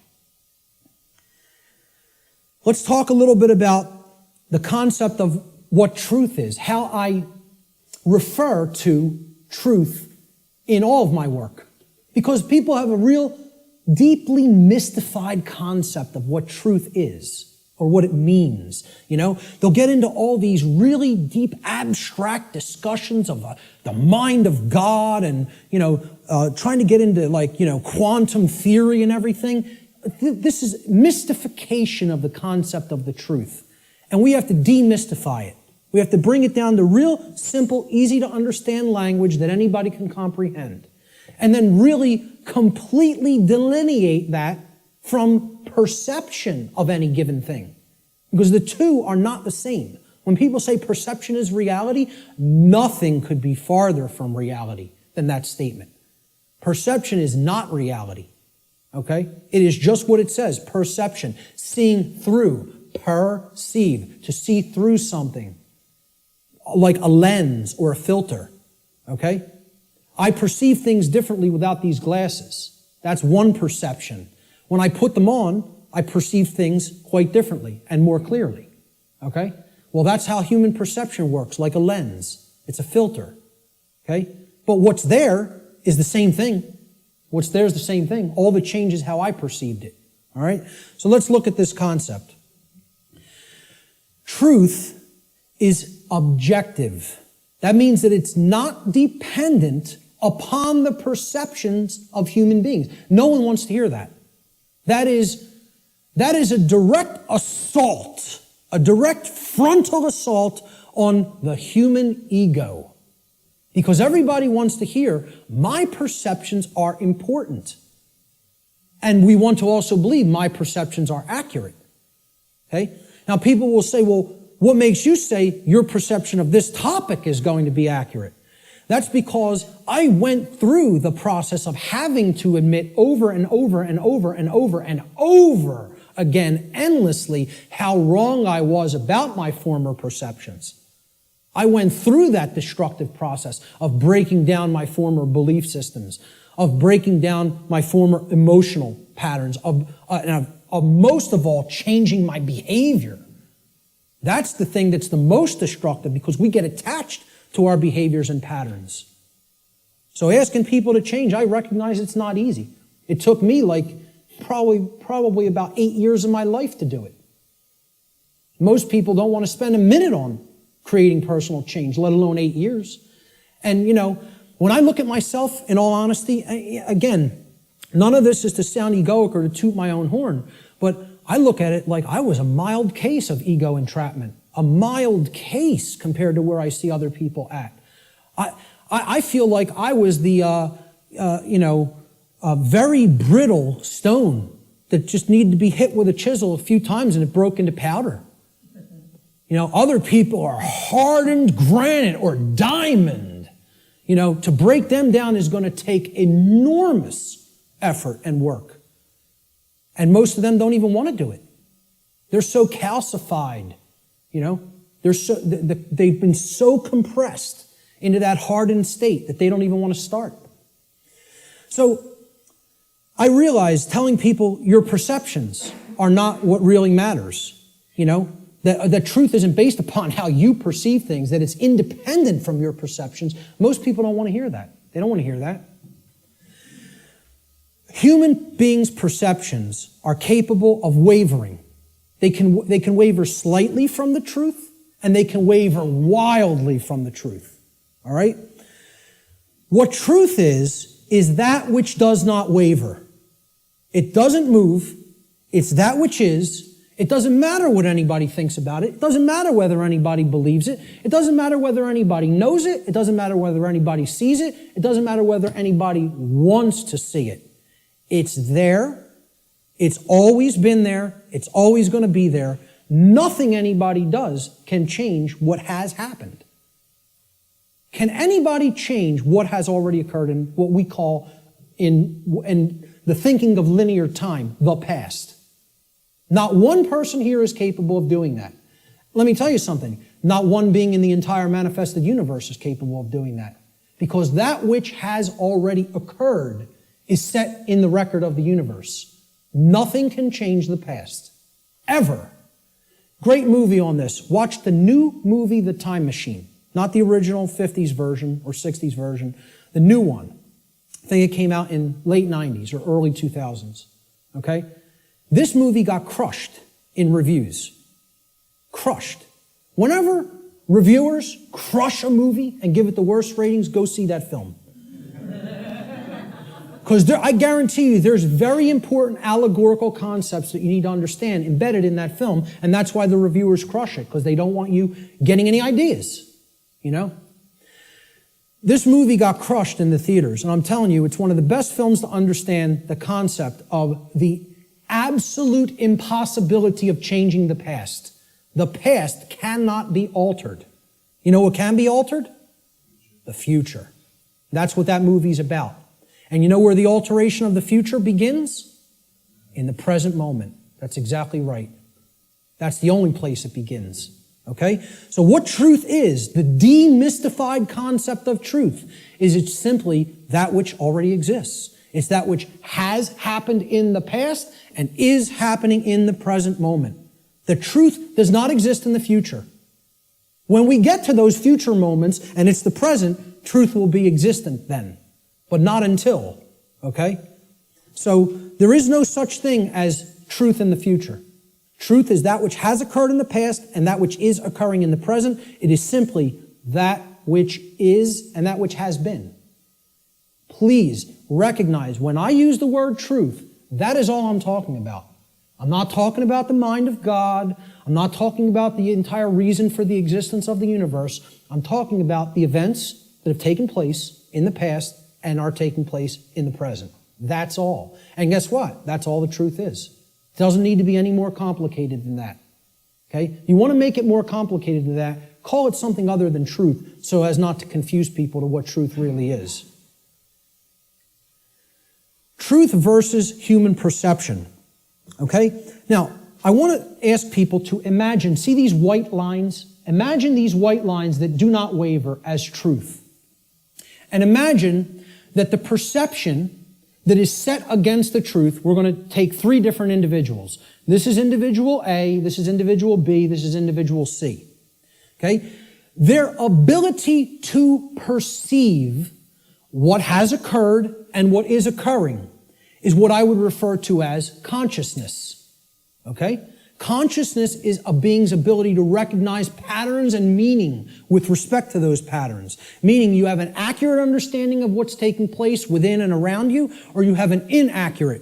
Let's talk a little bit about the concept of what truth is, how I refer to truth in all of my work. Because people have a real deeply mystified concept of what truth is or what it means. They'll get into all these really deep abstract discussions of the mind of God and, trying to get into quantum theory and everything. This is mystification of the concept of the truth. And we have to demystify it. We have to bring it down to real simple, easy to understand language that anybody can comprehend. And then really completely delineate that from perception of any given thing. Because the two are not the same. When people say perception is reality, nothing could be farther from reality than that statement. Perception is not reality. Okay? It is just what it says, perception. Seeing through, perceive, to see through something. Like a lens or a filter. Okay? I perceive things differently without these glasses. That's one perception. When I put them on, I perceive things quite differently and more clearly. Okay? Well, that's how human perception works, like a lens. It's a filter. Okay? But what's there is the same thing. What's there is the same thing. All that changes how I perceived it. All right? So let's look at this concept. Truth is objective. That means that it's not dependent upon the perceptions of human beings. No one wants to hear that. That is a direct assault, a direct frontal assault on the human ego. Because everybody wants to hear, my perceptions are important. And we want to also believe my perceptions are accurate. Okay? Now people will say, well, what makes you say your perception of this topic is going to be accurate? That's because I went through the process of having to admit over and over and over and over and over again, endlessly, how wrong I was about my former perceptions. I went through that destructive process of breaking down my former belief systems, of breaking down my former emotional patterns, of most of all, changing my behavior. That's the thing that's the most destructive because we get attached to our behaviors and patterns. So asking people to change, I recognize it's not easy. It took me probably about 8 years of my life to do it. Most people don't want to spend a minute on creating personal change, let alone 8 years. And, when I look at myself, in all honesty, again, none of this is to sound egoic or to toot my own horn, but I look at it like I was a mild case of ego entrapment, a mild case compared to where I see other people at. I feel like I was the, very brittle stone that just needed to be hit with a chisel a few times and it broke into powder. Other people are hardened granite or diamond. To break them down is going to take enormous effort and work. And most of them don't even want to do it. They're so calcified, they've been so compressed into that hardened state that they don't even want to start. So I realize telling people your perceptions are not what really matters, that truth isn't based upon how you perceive things, that it's independent from your perceptions. Most people don't want to hear that. They don't want to hear that. Human beings' perceptions are capable of wavering. They can waver slightly from the truth, and they can waver wildly from the truth. All right? What truth is that which does not waver. It doesn't move. It's that which is. It doesn't matter what anybody thinks about it. It doesn't matter whether anybody believes it. It doesn't matter whether anybody knows it. It doesn't matter whether anybody sees it. It doesn't matter whether anybody wants to see it. It's there. It's always been there. It's always going to be there. Nothing anybody does can change what has happened. Can anybody change what has already occurred in what we call in the thinking of linear time, the past? Not one person here is capable of doing that. Let me tell you something. Not one being in the entire manifested universe is capable of doing that. Because that which has already occurred is set in the record of the universe. Nothing can change the past. Ever. Great movie on this. Watch the new movie, The Time Machine. Not the original 50s version or 60s version. The new one. I think it came out in late 90s or early 2000s. Okay? This movie got crushed in reviews. Crushed. Whenever reviewers crush a movie and give it the worst ratings, go see that film. Because I guarantee you there's very important allegorical concepts that you need to understand embedded in that film, and that's why the reviewers crush it, because they don't want you getting any ideas, This movie got crushed in the theaters, and I'm telling you, it's one of the best films to understand the concept of the absolute impossibility of changing the past. The past cannot be altered. You know what can be altered? The future. That's what that movie's about. And you know where the alteration of the future begins? In the present moment. That's exactly right. That's the only place it begins. Okay? So what truth is, the demystified concept of truth, is it's simply that which already exists. It's that which has happened in the past and is happening in the present moment. The truth does not exist in the future. When we get to those future moments and it's the present, truth will be existent then, but not until. Okay? So there is no such thing as truth in the future. Truth is that which has occurred in the past and that which is occurring in the present. It is simply that which is and that which has been. Please recognize when I use the word truth, that is all I'm talking about. I'm not talking about the mind of God. I'm not talking about the entire reason for the existence of the universe. I'm talking about the events that have taken place in the past and are taking place in the present. That's all. And guess what? That's all the truth is. It doesn't need to be any more complicated than that. Okay? You want to make it more complicated than that, call it something other than truth so as not to confuse people to what truth really is. Truth versus human perception. Okay? Now, I want to ask people to imagine, see these white lines? Imagine these white lines that do not waver as truth. And imagine that the perception that is set against the truth, we're going to take three different individuals. This is individual A, this is individual B, this is individual C. Okay? Their ability to perceive what has occurred and what is occurring is what I would refer to as consciousness. Okay? Consciousness is a being's ability to recognize patterns and meaning with respect to those patterns. Meaning you have an accurate understanding of what's taking place within and around you, or you have an inaccurate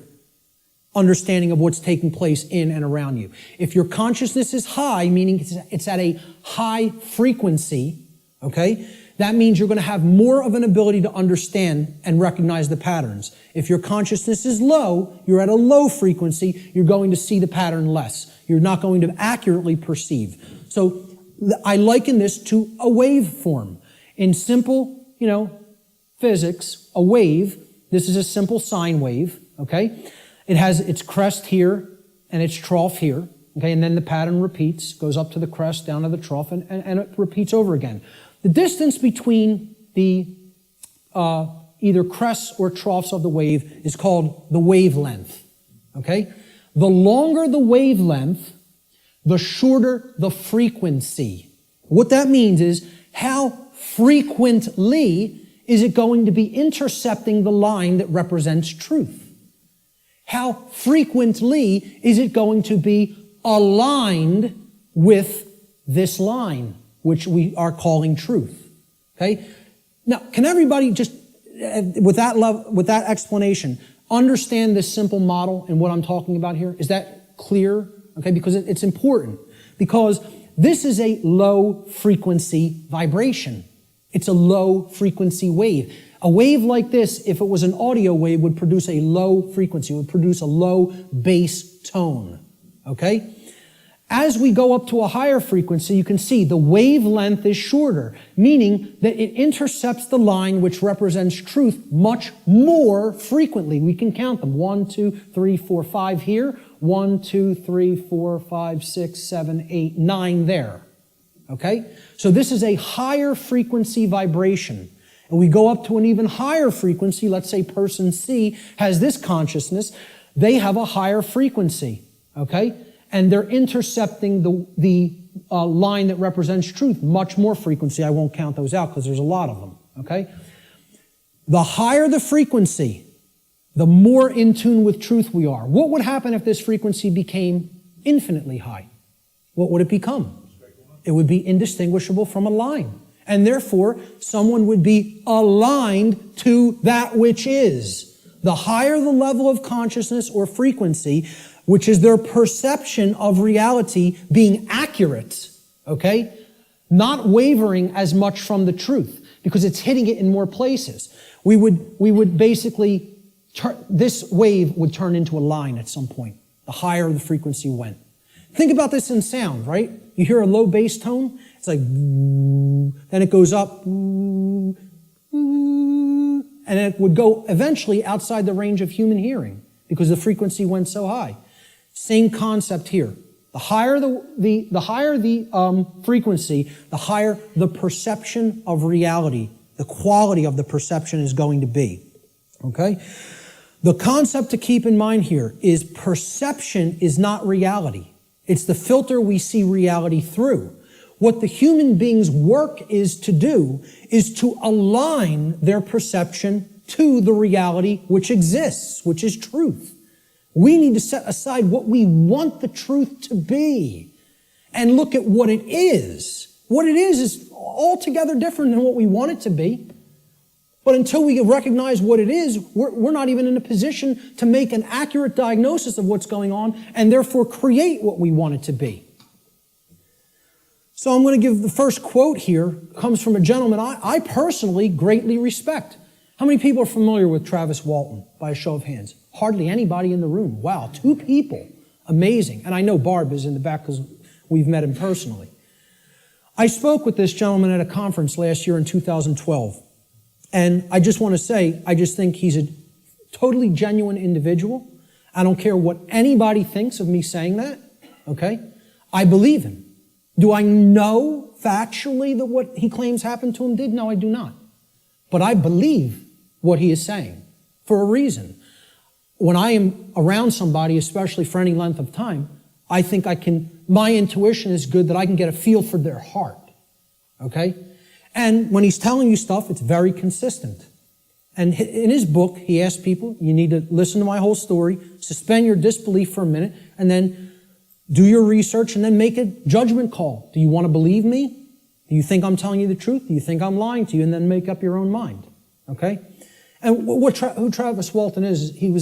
understanding of what's taking place in and around you. If your consciousness is high, meaning it's at a high frequency, okay, that means you're going to have more of an ability to understand and recognize the patterns. If your consciousness is low, you're at a low frequency, you're going to see the pattern less. You're not going to accurately perceive. So I liken this to a waveform. In simple, physics, a wave, this is a simple sine wave, okay? It has its crest here and its trough here, okay? And then the pattern repeats, goes up to the crest, down to the trough, and it repeats over again. The distance between the either crests or troughs of the wave is called the wavelength, okay? The longer the wavelength, the shorter the frequency. What that means is how frequently is it going to be intercepting the line that represents truth? How frequently is it going to be aligned with this line, which we are calling truth? Okay? Now, can everybody just, with that explanation, understand this simple model and what I'm talking about here? Is that clear? Okay, because it's important. Because this is a low frequency vibration. It's a low frequency wave. A wave like this, if it was an audio wave, would produce a low frequency, would produce a low bass tone. Okay? As we go up to a higher frequency, you can see the wavelength is shorter, meaning that it intercepts the line which represents truth much more frequently. We can count them. 1, 2, 3, 4, 5 here. 1, 2, 3, 4, 5, 6, 7, 8, 9 there. Okay? So this is a higher frequency vibration. And we go up to an even higher frequency. Let's say person C has this consciousness. They have a higher frequency. Okay? And they're intercepting the line that represents truth much more frequency. I won't count those out because there's a lot of them, okay? The higher the frequency, the more in tune with truth we are. What would happen if this frequency became infinitely high? What would it become? It would be indistinguishable from a line. And therefore, someone would be aligned to that which is. The higher the level of consciousness or frequency, which is their perception of reality being accurate, okay? Not wavering as much from the truth, because it's hitting it in more places. We would basically, this wave would turn into a line at some point, the higher the frequency went. Think about this in sound, right? You hear a low bass tone, it's like, then it goes up, and it would go eventually outside the range of human hearing, because the frequency went so high. Same concept here. The higher the frequency, the higher the perception of reality, the quality of the perception is going to be. Okay? The concept to keep in mind here is perception is not reality. It's the filter we see reality through. What the human being's work is to do is to align their perception to the reality which exists, which is truth. We need to set aside what we want the truth to be and look at what it is. What it is altogether different than what we want it to be. But until we recognize what it is, we're not even in a position to make an accurate diagnosis of what's going on and therefore create what we want it to be. So I'm going to give the first quote here, comes from a gentleman I personally greatly respect. How many people are familiar with Travis Walton, by a show of hands? Hardly anybody in the room. Wow, 2 people. Amazing. And I know Barb is in the back because we've met him personally. I spoke with this gentleman at a conference last year in 2012. And I just want to say, I just think he's a totally genuine individual. I don't care what anybody thinks of me saying that, okay? I believe him. Do I know factually that what he claims happened to him did? No, I do not. But I believe what he is saying for a reason. when I am around somebody, especially for any length of time, I think my intuition is good that I can get a feel for their heart. Okay? And when he's telling you stuff, it's very consistent. And in his book, he asks people, you need to listen to my whole story, suspend your disbelief for a minute, and then do your research and then make a judgment call. Do you want to believe me? Do you think I'm telling you the truth? Do you think I'm lying to you? And then make up your own mind. Okay? And who Travis Walton is, he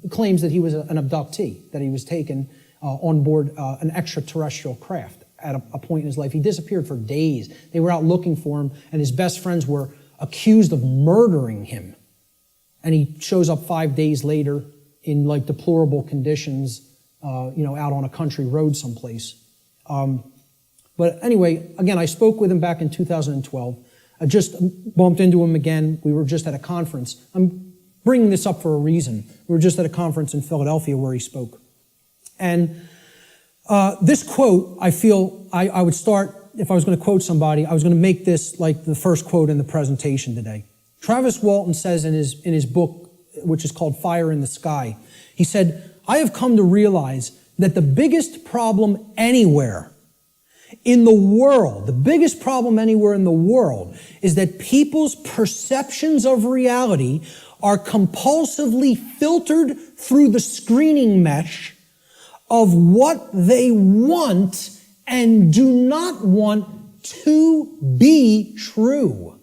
claims that he was an abductee, that he was taken on board an extraterrestrial craft at a point in his life. He disappeared for days. They were out looking for him, and his best friends were accused of murdering him. And he shows up 5 days later in like deplorable conditions, out on a country road someplace. But anyway, again, I spoke with him back in 2012. I just bumped into him again. We were just at a conference. I'm bringing this up for a reason. We were just at a conference in Philadelphia where he spoke. And this quote, I feel I would start, if I was going to quote somebody, I was going to make this like the first quote in the presentation today. Travis Walton says in his book, which is called Fire in the Sky, he said, I have come to realize that the biggest problem anywhere in the world, the biggest problem anywhere in the world is that people's perceptions of reality are compulsively filtered through the screening mesh of what they want and do not want to be true.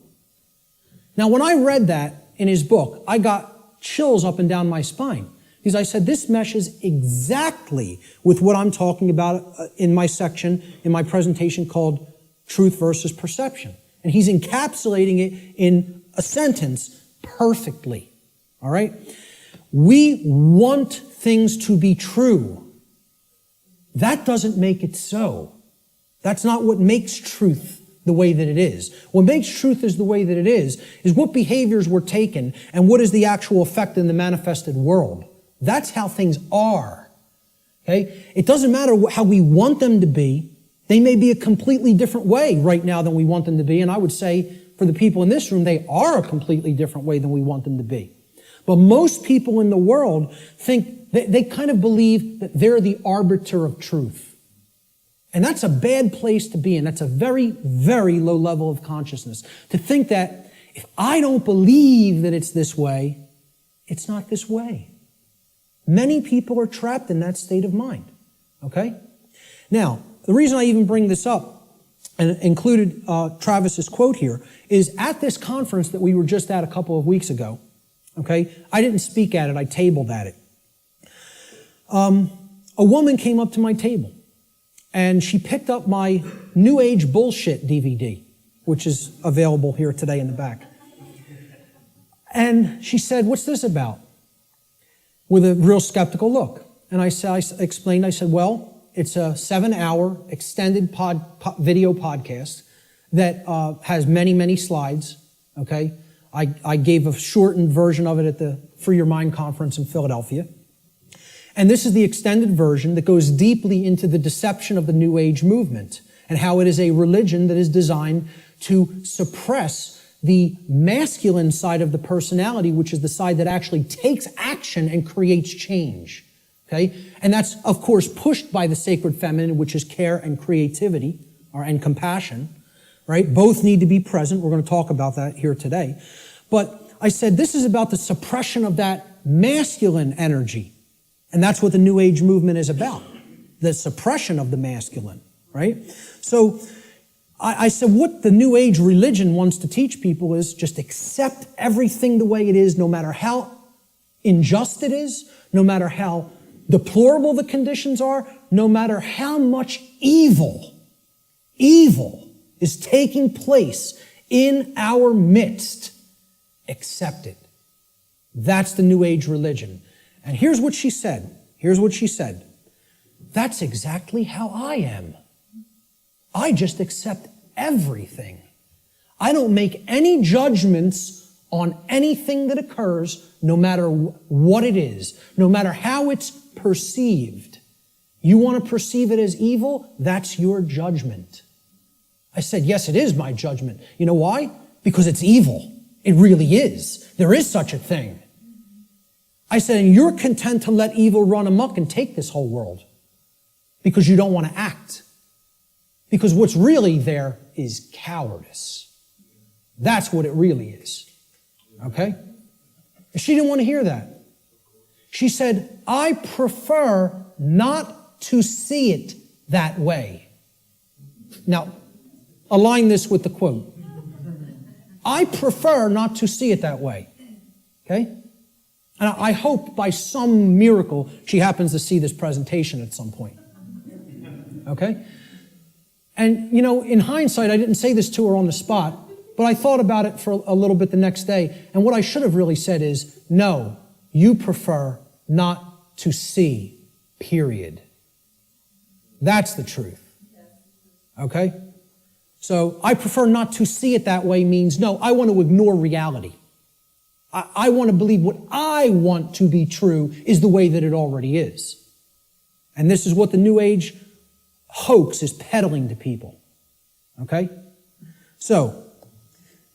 Now, when I read that in his book, I got chills up and down my spine. Because I said, this meshes exactly with what I'm talking about in my section, in my presentation called Truth versus Perception. And he's encapsulating it in a sentence perfectly. All right? We want things to be true. That doesn't make it so. That's not what makes truth the way that it is. What makes truth is the way that it is what behaviors were taken and what is the actual effect in the manifested world. That's how things are. Okay? It doesn't matter how we want them to be. They may be a completely different way right now than we want them to be. And I would say for the people in this room, they are a completely different way than we want them to be. But most people in the world think, they kind of believe that they're the arbiter of truth. And that's a bad place to be in. That's a very, very low level of consciousness. To think that if I don't believe that it's this way, it's not this way. Many people are trapped in that state of mind. Okay? Now, the reason I even bring this up and included Travis's quote here is at this conference that we were just at a couple of weeks ago. Okay? I didn't speak at it. I tabled at it. A woman came up to my table and she picked up my New Age Bullshit DVD, which is available here today in the back. And she said, "What's this about?" With a real skeptical look. And I explained, well, it's a 7-hour extended video podcast that has many, many slides, okay? I gave a shortened version of it at the Free Your Mind conference in Philadelphia. And this is the extended version that goes deeply into the deception of the New Age movement and how it is a religion that is designed to suppress the masculine side of the personality, which is the side that actually takes action and creates change. Okay? And that's, of course, pushed by the sacred feminine, which is care and creativity, and compassion. Right? Both need to be present. We're going to talk about that here today. But I said this is about the suppression of that masculine energy. And that's what the New Age movement is about. The suppression of the masculine. Right? So I said what the New Age religion wants to teach people is just accept everything the way it is, no matter how unjust it is, no matter how deplorable the conditions are, no matter how much evil is taking place in our midst. Accept it. That's the New Age religion. And here's what she said. That's exactly how I am. I just accept everything. I don't make any judgments on anything that occurs, no matter what it is, no matter how it's perceived. You want to perceive it as evil? That's your judgment. I said, yes, it is my judgment. You know why? Because it's evil. It really is. There is such a thing. I said, and you're content to let evil run amok and take this whole world because you don't want to act. Because what's really there is cowardice. That's what it really is. Okay? And she didn't want to hear that. She said, I prefer not to see it that way. Now, align this with the quote. I prefer not to see it that way. Okay? And I hope by some miracle she happens to see this presentation at some point. Okay? And, you know, in hindsight, I didn't say this to her on the spot, but I thought about it for a little bit the next day. And what I should have really said is, no, you prefer not to see, period. That's the truth. Okay? So I prefer not to see it that way means, no, I want to ignore reality. I want to believe what I want to be true is the way that it already is. And this is what the New Age hoax is peddling to people. Okay? So,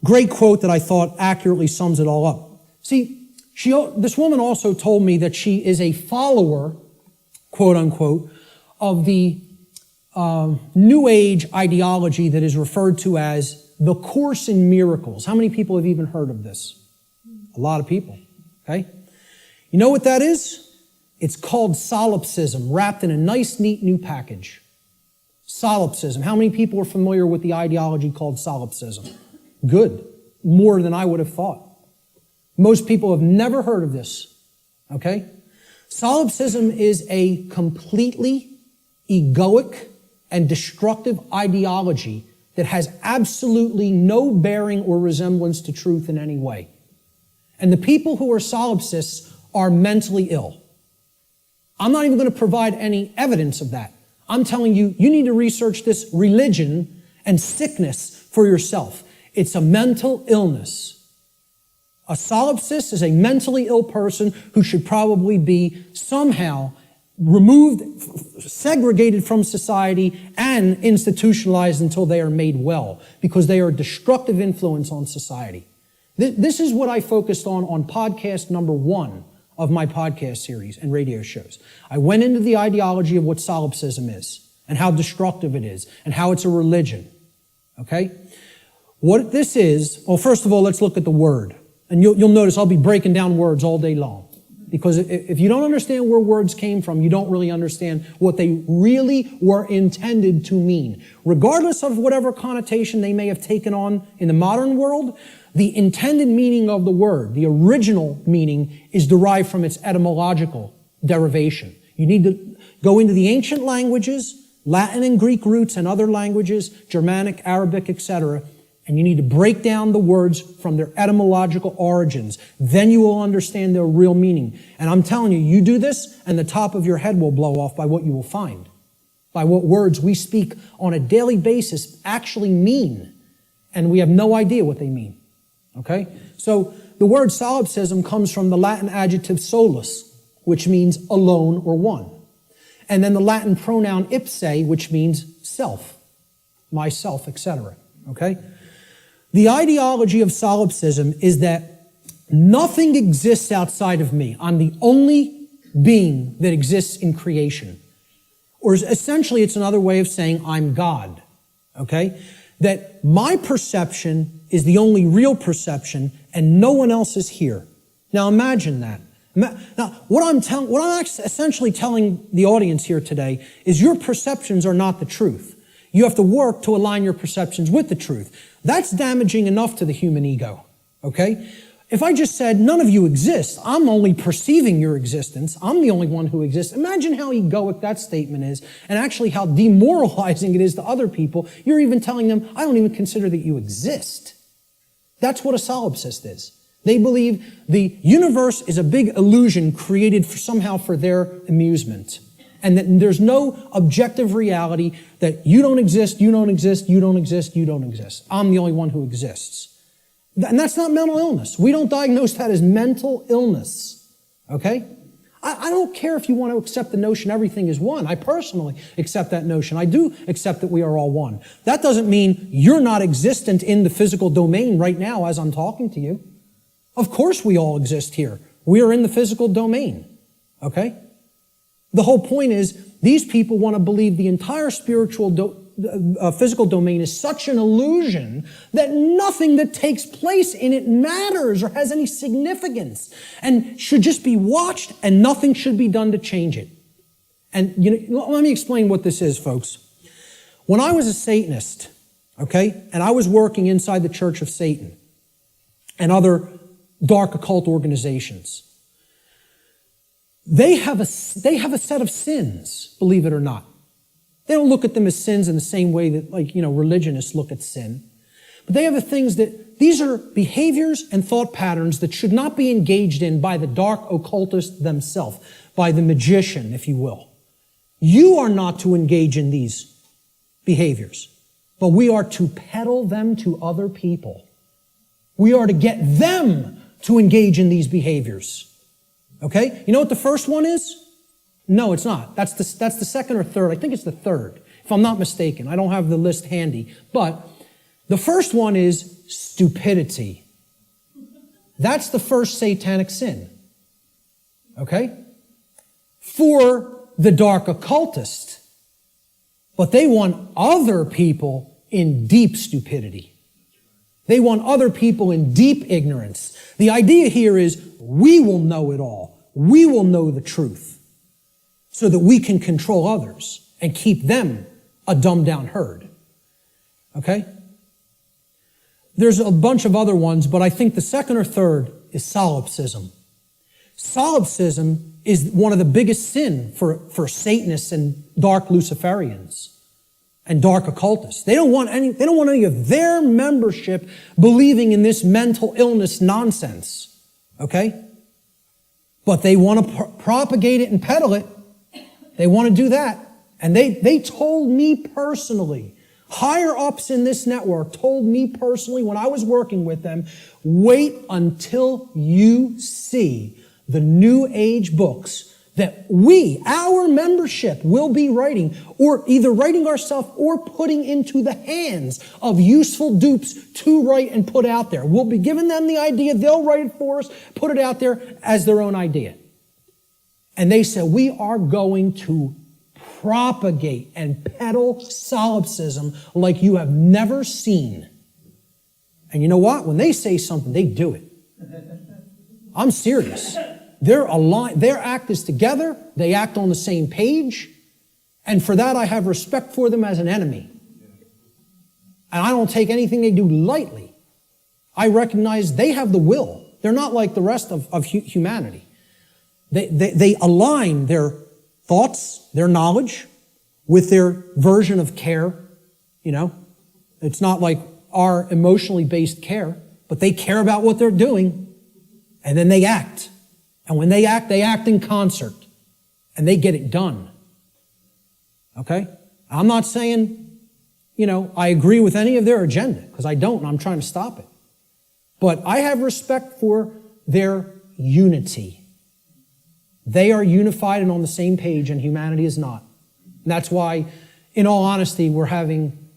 great quote that I thought accurately sums it all up. See, this woman also told me that she is a follower, quote unquote, of the New Age ideology that is referred to as the Course in Miracles. How many people have even heard of this? A lot of people. Okay? You know what that is? It's called solipsism, wrapped in a nice, neat new package. Solipsism. How many people are familiar with the ideology called solipsism? Good. More than I would have thought. Most people have never heard of this. Okay? Solipsism is a completely egoic and destructive ideology that has absolutely no bearing or resemblance to truth in any way. And the people who are solipsists are mentally ill. I'm not even going to provide any evidence of that. I'm telling you, you need to research this religion and sickness for yourself. It's a mental illness. A solipsist is a mentally ill person who should probably be somehow removed, segregated from society, and institutionalized until they are made well, because they are a destructive influence on society. This is what I focused on podcast number 1 of my podcast series and radio shows. I went into the ideology of what solipsism is and how destructive it is and how it's a religion. Okay? What this is, well, first of all, let's look at the word. And you'll notice I'll be breaking down words all day long. Because if you don't understand where words came from, you don't really understand what they really were intended to mean. Regardless of whatever connotation they may have taken on in the modern world, the intended meaning of the word, the original meaning, is derived from its etymological derivation. You need to go into the ancient languages, Latin and Greek roots and other languages, Germanic, Arabic, etc., and you need to break down the words from their etymological origins. Then you will understand their real meaning. And I'm telling you, you do this, and the top of your head will blow off by what you will find, by what words we speak on a daily basis actually mean, and we have no idea what they mean. Okay? So the word solipsism comes from the Latin adjective solus, which means alone or one. And then the Latin pronoun ipse, which means self, myself, etc. Okay? The ideology of solipsism is that nothing exists outside of me. I'm the only being that exists in creation. Or essentially, it's another way of saying I'm God. Okay? That my perception is the only real perception and no one else is here. Now imagine that. Now, what I'm essentially telling the audience here today is your perceptions are not the truth. You have to work to align your perceptions with the truth. That's damaging enough to the human ego, okay? If I just said, none of you exist, I'm only perceiving your existence, I'm the only one who exists, imagine how egoic that statement is, and actually how demoralizing it is to other people. You're even telling them, I don't even consider that you exist. That's what a solipsist is. They believe the universe is a big illusion created somehow for their amusement. And that there's no objective reality that you don't exist, you don't exist, you don't exist, you don't exist. I'm the only one who exists. And that's not mental illness. We don't diagnose that as mental illness. Okay? I don't care if you want to accept the notion everything is one. I personally accept that notion. I do accept that we are all one. That doesn't mean you're not existent in the physical domain right now as I'm talking to you. Of course we all exist here. We are in the physical domain, okay? The whole point is these people want to believe the entire physical domain is such an illusion that nothing that takes place in it matters or has any significance and should just be watched and nothing should be done to change it. And let me explain what this is, folks. When I was a Satanist, okay, and I was working inside the Church of Satan and other dark occult organizations, they have a set of sins, believe it or not. They don't look at them as sins in the same way that, religionists look at sin. But they have the things that, these are behaviors and thought patterns that should not be engaged in by the dark occultist themselves, by the magician, if you will. You are not to engage in these behaviors, but we are to peddle them to other people. We are to get them to engage in these behaviors. Okay? You know what the first one is? No, it's not. That's the second or third. I think it's the third, if I'm not mistaken. I don't have the list handy. But the first one is stupidity. That's the first satanic sin. Okay? For the dark occultist. But they want other people in deep stupidity. They want other people in deep ignorance. The idea here is we will know it all. We will know the truth so that we can control others and keep them a dumbed down herd. Okay? There's a bunch of other ones, but I think the second or third is solipsism. Solipsism is one of the biggest sin for Satanists and dark Luciferians and dark occultists. They don't want any of their membership believing in this mental illness nonsense. Okay? But they want to propagate it and peddle it. They want to do that. And they told me personally, higher ups in this network told me personally when I was working with them, wait until you see the New Age books that our membership, will be writing, or either writing ourselves or putting into the hands of useful dupes to write and put out there. We'll be giving them the idea, they'll write it for us, put it out there as their own idea. And they said, we are going to propagate and peddle solipsism like you have never seen. And you know what? When they say something, they do it. I'm serious. They're aligned. Their act is together. They act on the same page. And for that, I have respect for them as an enemy. And I don't take anything they do lightly. I recognize they have the will. They're not like the rest of humanity. They align their thoughts, their knowledge, with their version of care. It's not like our emotionally based care, but they care about what they're doing, and then they act. And when they act in concert, and they get it done. Okay? I'm not saying, I agree with any of their agenda, because I don't, and I'm trying to stop it. But I have respect for their unity. They are unified and on the same page, and humanity is not. And that's why, in all honesty, we're having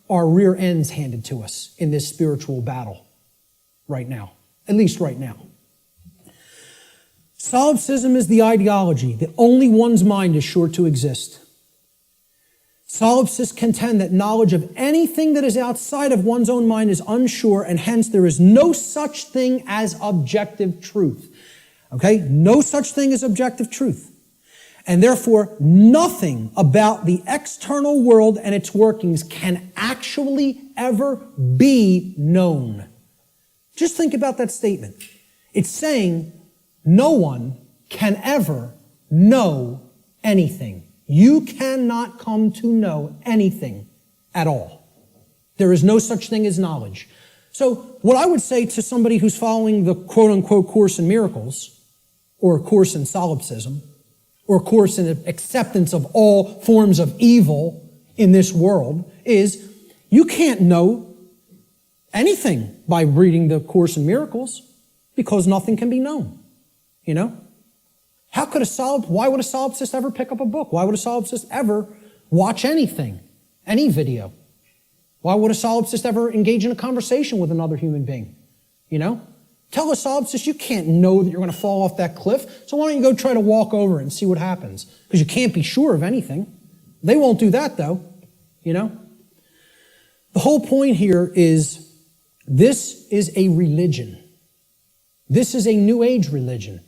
our rear ends handed to us in this spiritual battle right now. At least right now. Solipsism is the ideology that only one's mind is sure to exist. Solipsists contend that knowledge of anything that is outside of one's own mind is unsure, and hence there is no such thing as objective truth. Okay? No such thing as objective truth. And therefore, nothing about the external world and its workings can actually ever be known. Just think about that statement. It's saying no one can ever know anything. You cannot come to know anything at all. There is no such thing as knowledge. So what I would say to somebody who's following the quote-unquote Course in Miracles, or Course in Solipsism, or Course in acceptance of all forms of evil in this world, is you can't know anything by reading the Course in Miracles, because nothing can be known. Why would a solipsist ever pick up a book? Why would a solipsist ever watch anything, any video? Why would a solipsist ever engage in a conversation with another human being? Tell a solipsist you can't know that you're going to fall off that cliff, so why don't you go try to walk over it and see what happens? Because you can't be sure of anything. They won't do that, though, you know? The whole point here is this is a religion. This is a New Age religion.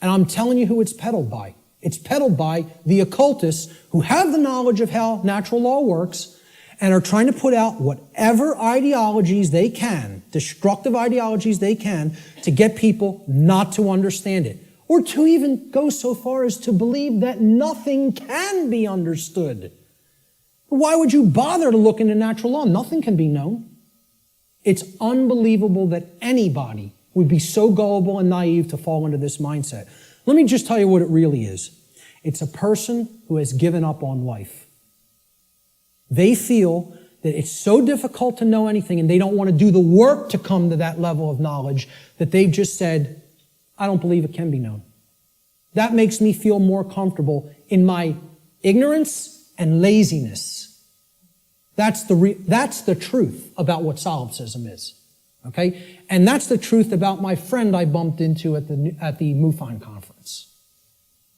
And I'm telling you who it's peddled by. It's peddled by the occultists who have the knowledge of how natural law works and are trying to put out whatever ideologies they can, destructive ideologies they can, to get people not to understand it. Or to even go so far as to believe that nothing can be understood. Why would you bother to look into natural law? Nothing can be known. It's unbelievable that anybody would be so gullible and naive to fall into this mindset. Let me just tell you what it really is. It's a person who has given up on life. They feel that it's so difficult to know anything and they don't want to do the work to come to that level of knowledge that they've just said, I don't believe it can be known. That makes me feel more comfortable in my ignorance and laziness. That's the truth about what solipsism is. Okay? And that's the truth about my friend I bumped into at the MUFON conference.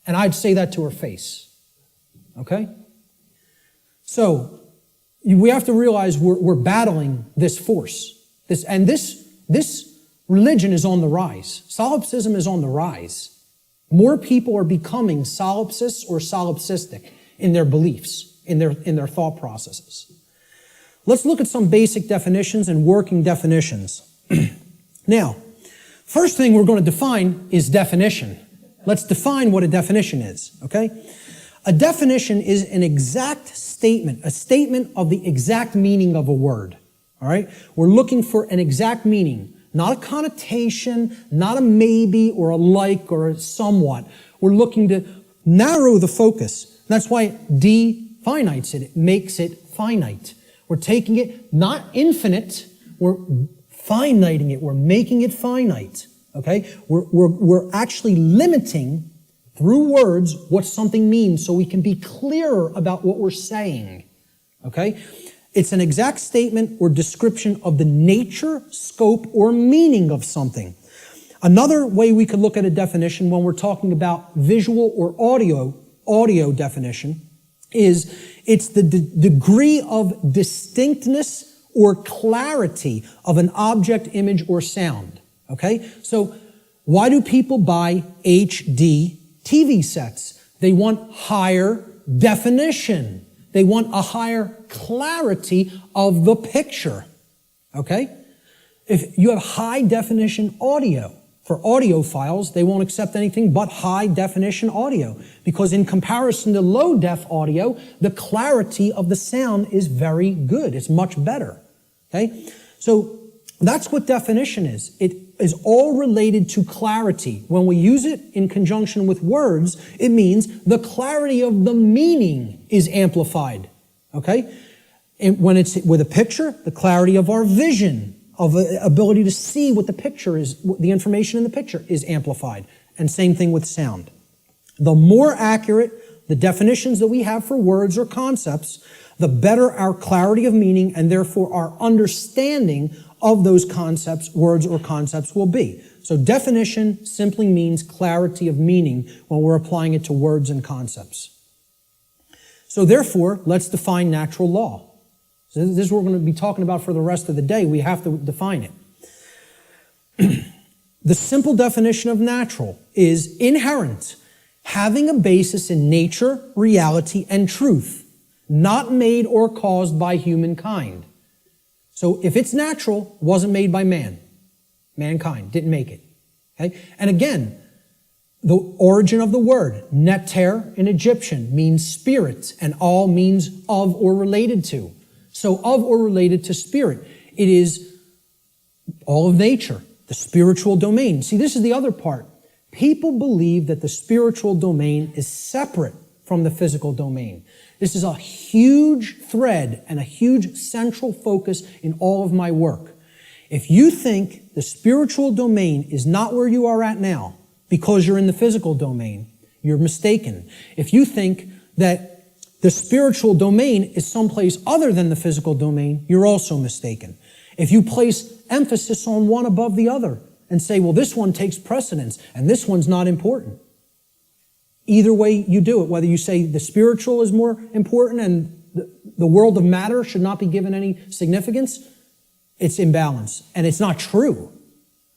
And I'd say that to her face. Okay? So, we have to realize we're battling this force. This religion is on the rise. Solipsism is on the rise. More people are becoming solipsists or solipsistic in their beliefs, in their thought processes. Let's look at some basic definitions and working definitions. Now, first thing we're going to define is definition. Let's define what a definition is, okay? A definition is an exact statement, a statement of the exact meaning of a word, all right? We're looking for an exact meaning, not a connotation, not a maybe or a like or a somewhat. We're looking to narrow the focus. That's why it definites it. It makes it finite. We're taking it not infinite, we're finiting it. We're making it finite, okay? We're actually limiting through words what something means so we can be clearer about what we're saying, okay? It's an exact statement or description of the nature, scope, or meaning of something. Another way we could look at a definition when we're talking about visual or audio definition is it's the degree of distinctness or clarity of an object, image, or sound, okay? So why do people buy HD TV sets? They want higher definition. They want a higher clarity of the picture, okay? If you have high definition audio, for audiophiles, they won't accept anything but high definition audio because in comparison to low def audio, the clarity of the sound is very good. It's much better, okay? So that's what definition is. It is all related to clarity. When we use it in conjunction with words, it means the clarity of the meaning is amplified, okay? And when it's with a picture, the clarity of our vision, of the ability to see what the picture is, the information in the picture is amplified. And same thing with sound. The more accurate the definitions that we have for words or concepts, the better our clarity of meaning and therefore our understanding of those concepts, words or concepts will be. So definition simply means clarity of meaning when we're applying it to words and concepts. So therefore, let's define natural law. So this is what we're going to be talking about for the rest of the day. We have to define it. The simple definition of natural is inherent, having a basis in nature, reality, and truth, not made or caused by humankind. So if it's natural, it wasn't made by man. Mankind didn't make it. Okay? And again, the origin of the word, neter in Egyptian, means spirit, and all means of or related to. So of or related to spirit. It is all of nature, the spiritual domain. See, this is the other part. People believe that the spiritual domain is separate from the physical domain. This is a huge thread and a huge central focus in all of my work. If you think the spiritual domain is not where you are at now because you're in the physical domain, you're mistaken. If you think that the spiritual domain is someplace other than the physical domain, you're also mistaken. If you place emphasis on one above the other, and say, well, this one takes precedence and this one's not important. Either way you do it, whether you say the spiritual is more important and the world of matter should not be given any significance, it's imbalance and it's not true.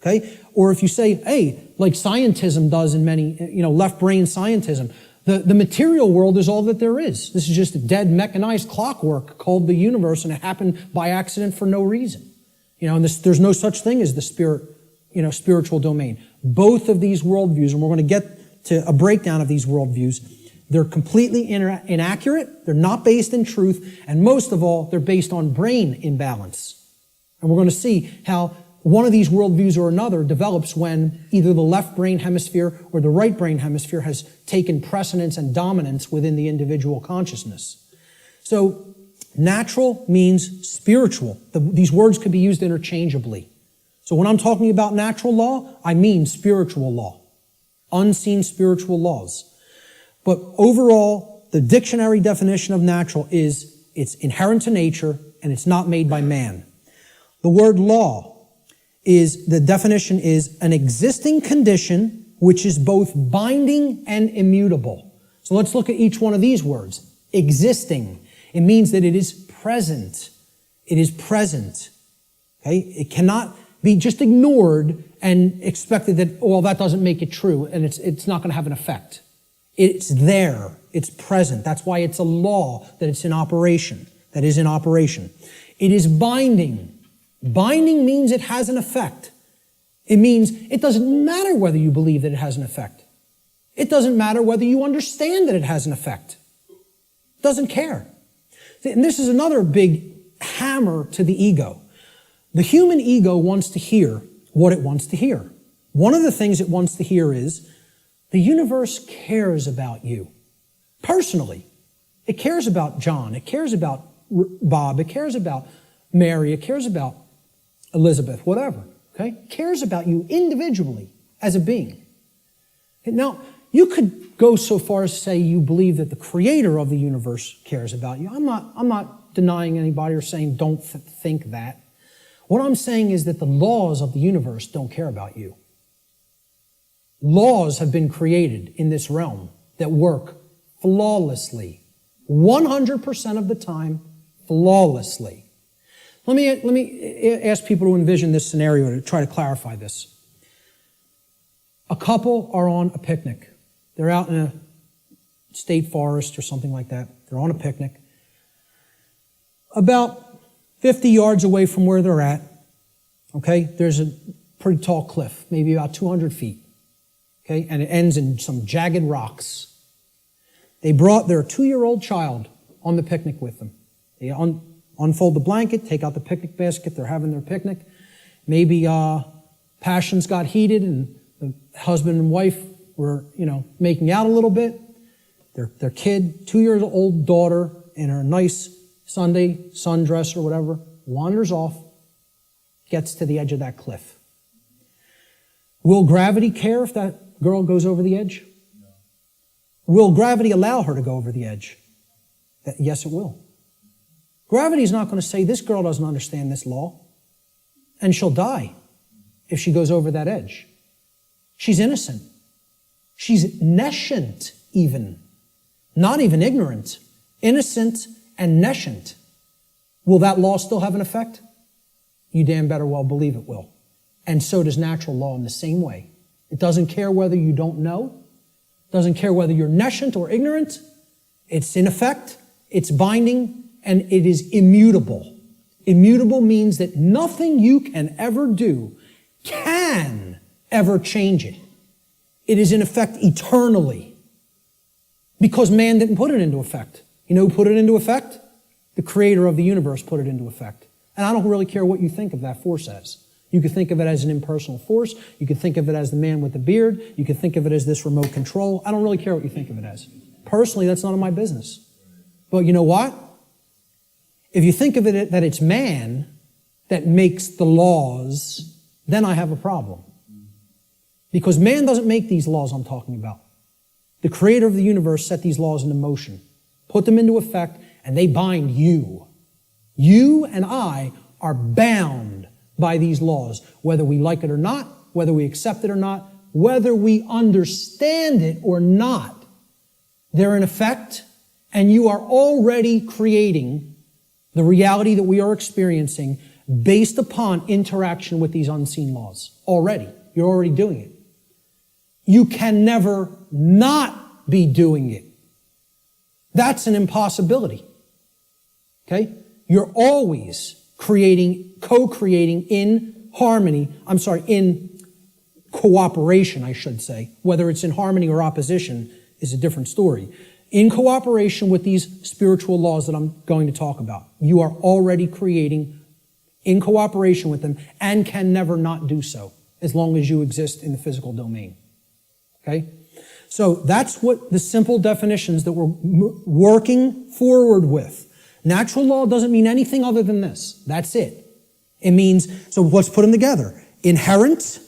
Okay? Or if you say, hey, like scientism does in many, left brain scientism, the material world is all that there is. This is just a dead mechanized clockwork called the universe, and it happened by accident for no reason. And there's no such thing as the spiritual domain. Both of these worldviews, and we're going to get to a breakdown of these worldviews, they're completely inaccurate, they're not based in truth, and most of all, they're based on brain imbalance. And we're going to see how one of these worldviews or another develops when either the left brain hemisphere or the right brain hemisphere has taken precedence and dominance within the individual consciousness. So, natural means spiritual. These words could be used interchangeably. So when I'm talking about natural law, I mean spiritual law. Unseen spiritual laws. But overall, the dictionary definition of natural is it's inherent to nature and it's not made by man. The word law the definition is an existing condition which is both binding and immutable. So let's look at each one of these words. Existing. It means that it is present. It is present. Okay? It cannot be just ignored and expected that, that doesn't make it true and it's not going to have an effect. It's there. It's present. That's why it's a law that it's in operation. That is in operation. It is binding. Binding means it has an effect. It means it doesn't matter whether you believe that it has an effect. It doesn't matter whether you understand that it has an effect. It doesn't care. And this is another big hammer to the ego. The human ego wants to hear what it wants to hear. One of the things it wants to hear is the universe cares about you. Personally. It cares about John. It cares about Bob. It cares about Mary. It cares about Elizabeth, whatever, okay? Cares about you individually as a being. Now, you could go so far as to say you believe that the creator of the universe cares about you. I'm not denying anybody or saying don't think that. What I'm saying is that the laws of the universe don't care about you. Laws have been created in this realm that work flawlessly, 100% of the time, flawlessly. Let me ask people to envision this scenario to try to clarify this. A couple are on a picnic. They're out in a state forest or something like that. They're on a picnic. About 50 yards away from where they're at, okay, there's a pretty tall cliff, maybe about 200 feet, okay, and it ends in some jagged rocks. They brought their 2-year-old child on the picnic with them. They unfold the blanket, take out the picnic basket, they're having their picnic. Maybe passions got heated and the husband and wife were, making out a little bit. Their kid, 2-year-old daughter, in her nice Sunday sundress or whatever, wanders off, gets to the edge of that cliff. Will gravity care if that girl goes over the edge? No. Will gravity allow her to go over the edge? Yes, it will. Gravity is not going to say, this girl doesn't understand this law, and she'll die if she goes over that edge. She's innocent. She's nescient even. Not even ignorant. Innocent and nescient. Will that law still have an effect? You damn better well believe it will. And so does natural law in the same way. It doesn't care whether you don't know. It doesn't care whether you're nescient or ignorant. It's in effect. It's binding. And it is immutable. Immutable means that nothing you can ever do can ever change it. It is in effect eternally. Because man didn't put it into effect. You know who put it into effect? The creator of the universe put it into effect. And I don't really care what you think of that force as. You could think of it as an impersonal force. You could think of it as the man with the beard. You could think of it as this remote control. I don't really care what you think of it as. Personally, that's none of my business. But you know what? If you think of it that it's man that makes the laws, then I have a problem. Because man doesn't make these laws I'm talking about. The creator of the universe set these laws into motion, put them into effect, and they bind you. You and I are bound by these laws, whether we like it or not, whether we accept it or not, whether we understand it or not, they're in effect, and you are already creating the reality that we are experiencing based upon interaction with these unseen laws. Already. You're already doing it. You can never not be doing it. That's an impossibility. Okay? You're always creating, co-creating in harmony, in cooperation, I should say. Whether it's in harmony or opposition is a different story. In cooperation with these spiritual laws that I'm going to talk about. You are already creating in cooperation with them and can never not do so as long as you exist in the physical domain. Okay? So that's what the simple definitions that we're working forward with. Natural law doesn't mean anything other than this. That's it. It means, so let's put them together. Inherent,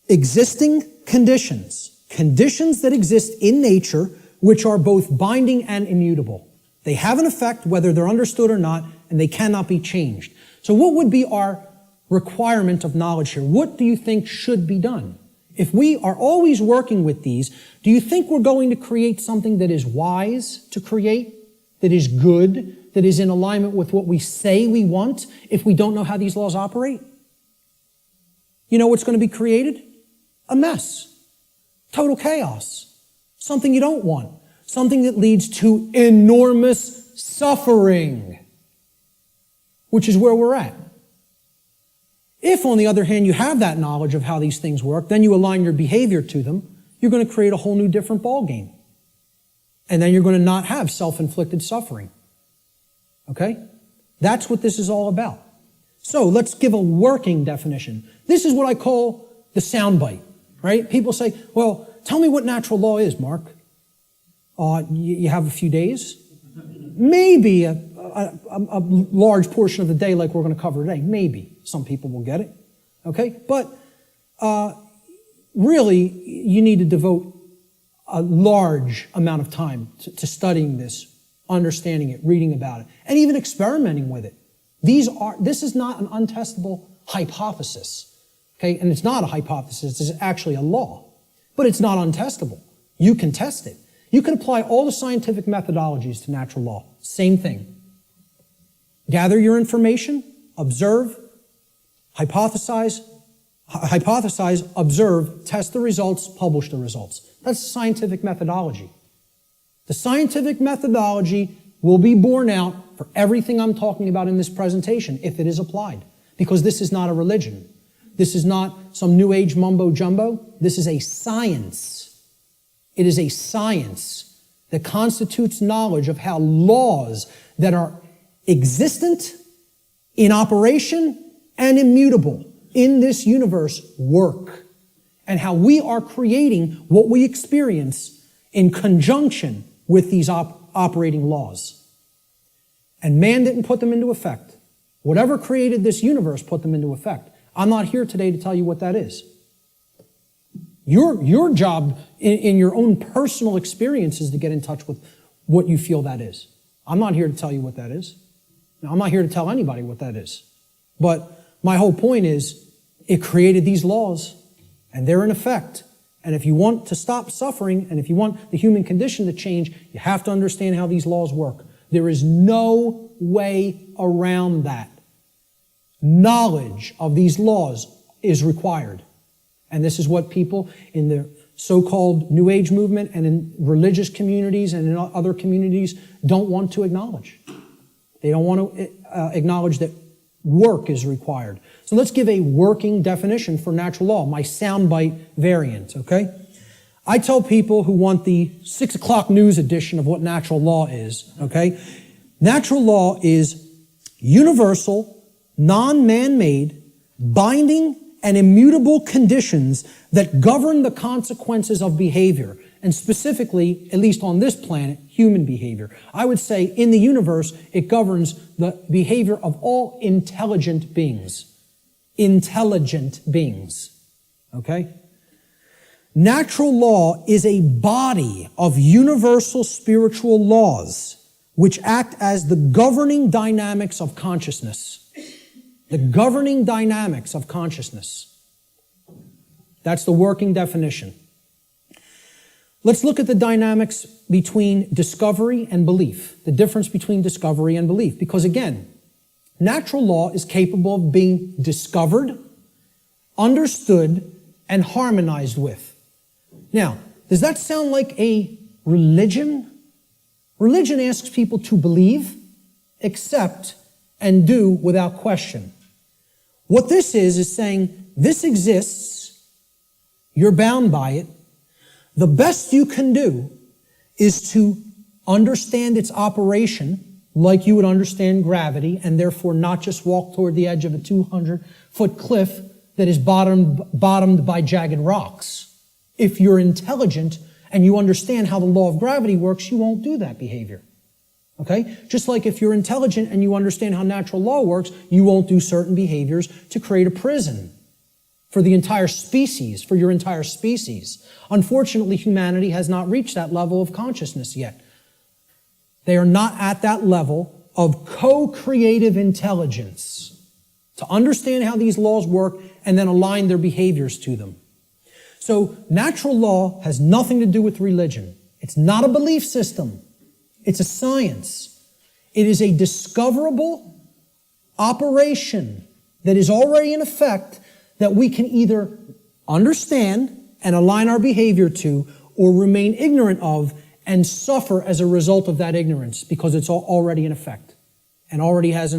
existing conditions. Conditions that exist in nature, which are both binding and immutable. They have an effect whether they're understood or not, and they cannot be changed. So what would be our requirement of knowledge here? What do you think should be done? If we are always working with these, do you think we're going to create something that is wise to create, that is good, that is in alignment with what we say we want, if we don't know how these laws operate? You know what's going to be created? A mess. Total chaos. Something you don't want. Something that leads to enormous suffering, which is where we're at. If, on the other hand, you have that knowledge of how these things work, then you align your behavior to them, you're going to create a whole new different ballgame. And then you're going to not have self-inflicted suffering. Okay? That's what this is all about. So let's give a working definition. This is what I call the soundbite, right? People say, well, tell me what natural law is, Mark. You have a few days? Maybe a large portion of the day like we're going to cover today. Maybe. Some people will get it. Okay? But really, you need to devote a large amount of time to studying this, understanding it, reading about it, and even experimenting with it. This is not an untestable hypothesis. Okay? And it's not a hypothesis. It's actually a law. But it's not untestable. You can test it. You can apply all the scientific methodologies to natural law. Same thing. Gather your information, observe, hypothesize, observe, test the results, publish the results. That's scientific methodology. The scientific methodology will be borne out for everything I'm talking about in this presentation if it is applied. Because this is not a religion. This is not some New Age mumbo jumbo. This is a science. It is a science that constitutes knowledge of how laws that are existent, in operation, and immutable in this universe work, and how we are creating what we experience in conjunction with these operating laws. And man didn't put them into effect. Whatever created this universe put them into effect. I'm not here today to tell you what that is. Your job in your own personal experience is to get in touch with what you feel that is. I'm not here to tell you what that is. Now, I'm not here to tell anybody what that is. But my whole point is it created these laws, and they're in effect. And if you want to stop suffering, and if you want the human condition to change, you have to understand how these laws work. There is no way around that. Knowledge of these laws is required. And this is what people in the so-called New Age movement and in religious communities and in other communities don't want to acknowledge. They don't want to acknowledge that work is required. So let's give a working definition for natural law, my soundbite variant, okay? I tell people who want the 6 o'clock news edition of what natural law is, okay? Natural law is universal, non-man-made, binding, and immutable conditions that govern the consequences of behavior, and specifically, at least on this planet, human behavior. I would say in the universe, it governs the behavior of all intelligent beings. Intelligent beings. Okay? Natural law is a body of universal spiritual laws which act as the governing dynamics of consciousness. The governing dynamics of consciousness. That's the working definition. Let's look at the dynamics between discovery and belief, the difference between discovery and belief. Because again, natural law is capable of being discovered, understood, and harmonized with. Now, does that sound like a religion? Religion asks people to believe, accept, and do without question. What this is saying, this exists, you're bound by it. The best you can do is to understand its operation like you would understand gravity, and therefore not just walk toward the edge of a 200-foot cliff that is bottomed by jagged rocks. If you're intelligent and you understand how the law of gravity works, you won't do that behavior. Okay? Just like if you're intelligent and you understand how natural law works, you won't do certain behaviors to create a prison for the entire species, for your entire species. Unfortunately, humanity has not reached that level of consciousness yet. They are not at that level of co-creative intelligence to understand how these laws work and then align their behaviors to them. So natural law has nothing to do with religion. It's not a belief system. It's a science. It is a discoverable operation that is already in effect that we can either understand and align our behavior to or remain ignorant of and suffer as a result of that ignorance because it's already in effect and already has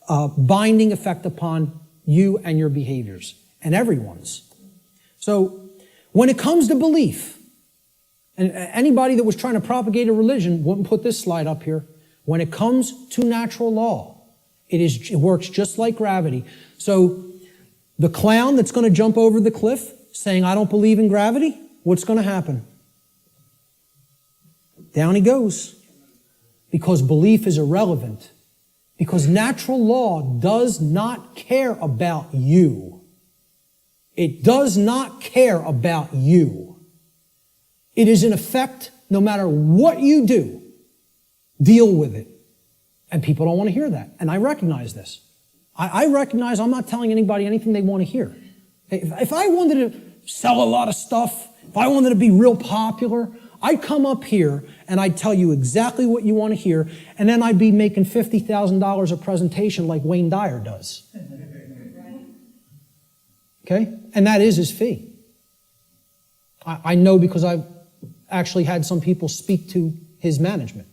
a binding effect upon you and your behaviors and everyone's. So when it comes to belief, and anybody that was trying to propagate a religion wouldn't put this slide up here. When it comes to natural law, it works just like gravity. So the clown that's going to jump over the cliff saying, I don't believe in gravity, what's going to happen? Down he goes. Because belief is irrelevant. Because natural law does not care about you. It does not care about you. It is in effect, no matter what you do, deal with it. And people don't want to hear that. And I recognize this. I recognize I'm not telling anybody anything they want to hear. If I wanted to sell a lot of stuff, if I wanted to be real popular, I'd come up here and I'd tell you exactly what you want to hear, and then I'd be making $50,000 a presentation like Wayne Dyer does. Okay? And that is his fee. I know because I've actually had some people speak to his management.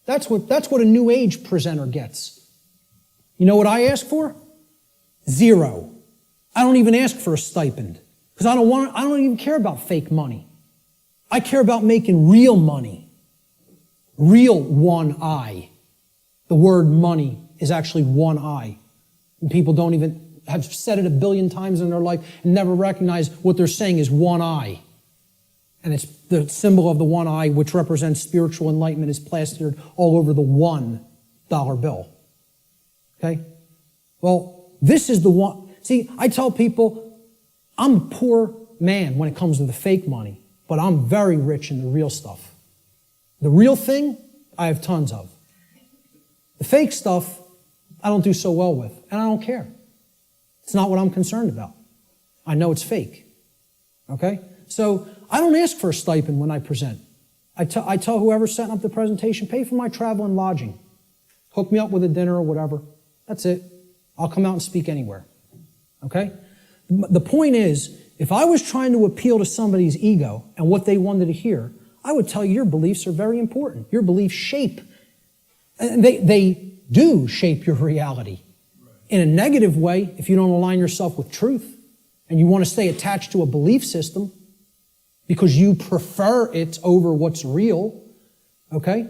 That's what a new age presenter gets. You know what I ask for? 0. I don't even ask for a stipend because I don't even care about fake money. I care about making real money. Real one eye. The word money is actually one eye. And people don't even have said it 1 billion times in their life and never recognize what they're saying is one eye. And it's the symbol of the one eye, which represents spiritual enlightenment, is plastered all over the $1 bill. Okay? Well, this is the one. See, I tell people, I'm a poor man when it comes to the fake money, but I'm very rich in the real stuff. The real thing, I have tons of. The fake stuff, I don't do so well with, and I don't care. It's not what I'm concerned about. I know it's fake. Okay? So I don't ask for a stipend when I present. I tell whoever's setting up the presentation, pay for my travel and lodging. Hook me up with a dinner or whatever. That's it. I'll come out and speak anywhere. Okay? The point is, if I was trying to appeal to somebody's ego and what they wanted to hear, I would tell you your beliefs are very important. Your beliefs shape. And they do shape your reality. In a negative way, if you don't align yourself with truth and you want to stay attached to a belief system because you prefer it over what's real, okay?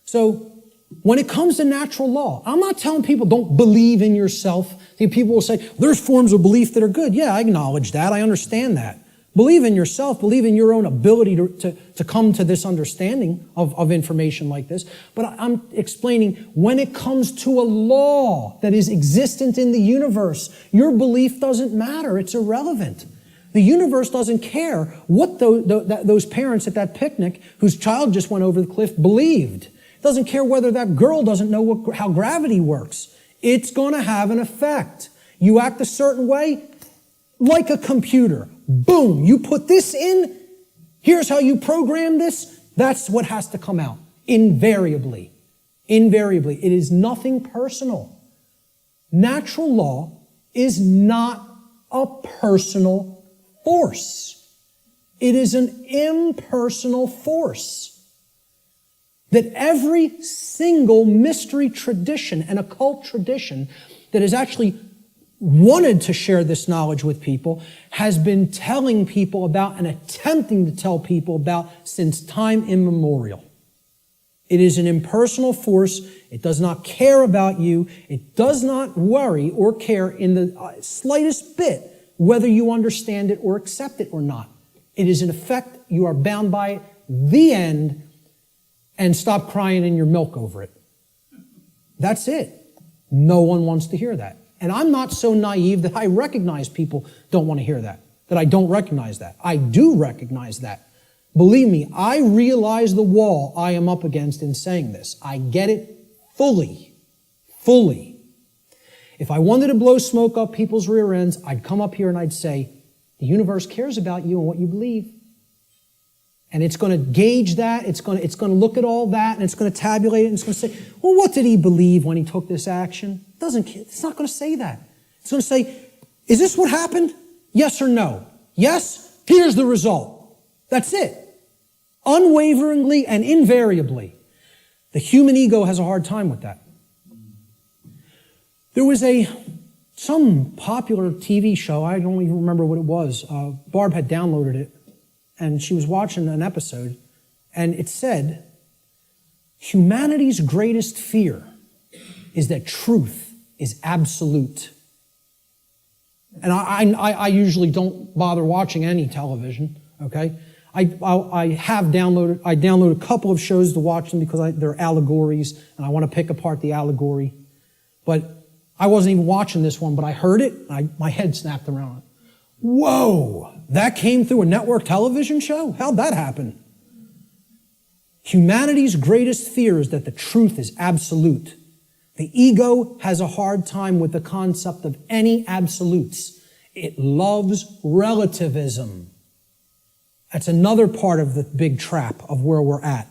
So when it comes to natural law, I'm not telling people don't believe in yourself. People will say, there's forms of belief that are good. Yeah, I acknowledge that. I understand that. Believe in yourself. Believe in your own ability to come to this understanding of information like this. But I'm explaining when it comes to a law that is existent in the universe, your belief doesn't matter. It's irrelevant. The universe doesn't care what those parents at that picnic whose child just went over the cliff believed. It doesn't care whether that girl doesn't know how gravity works. It's going to have an effect. You act a certain way, like a computer. Boom, you put this in, here's how you program this, that's what has to come out. Invariably. Invariably. It is nothing personal. Natural law is not a personal force. It is an impersonal force. That every single mystery tradition and occult tradition that has actually wanted to share this knowledge with people has been telling people about and attempting to tell people about since time immemorial. It is an impersonal force. It does not care about you. It does not worry or care in the slightest bit whether you understand it or accept it or not. It is in effect, you are bound by it, the end, and stop crying in your milk over it. That's it. No one wants to hear that. And I'm not so naive that I recognize people don't want to hear that I don't recognize that. I do recognize that. Believe me, I realize the wall I am up against in saying this. I get it fully. Fully. If I wanted to blow smoke up people's rear ends, I'd come up here and I'd say, the universe cares about you and what you believe. And it's going to gauge that, it's going to look at all that, and it's going to tabulate it, and it's going to say, well, what did he believe when he took this action? It's not going to say that. It's going to say, is this what happened? Yes or no? Yes? Here's the result. That's it. Unwaveringly and invariably. The human ego has a hard time with that. There was some popular TV show, I don't even remember what it was. Barb had downloaded it, and she was watching an episode, and it said, humanity's greatest fear is that truth is absolute. And I usually don't bother watching any television, okay? I downloaded a couple of shows to watch them because they're allegories, and I want to pick apart the allegory. But I wasn't even watching this one, but I heard it, and my head snapped around. Whoa, that came through a network television show? How'd that happen? Humanity's greatest fear is that the truth is absolute. The ego has a hard time with the concept of any absolutes. It loves relativism. That's another part of the big trap of where we're at.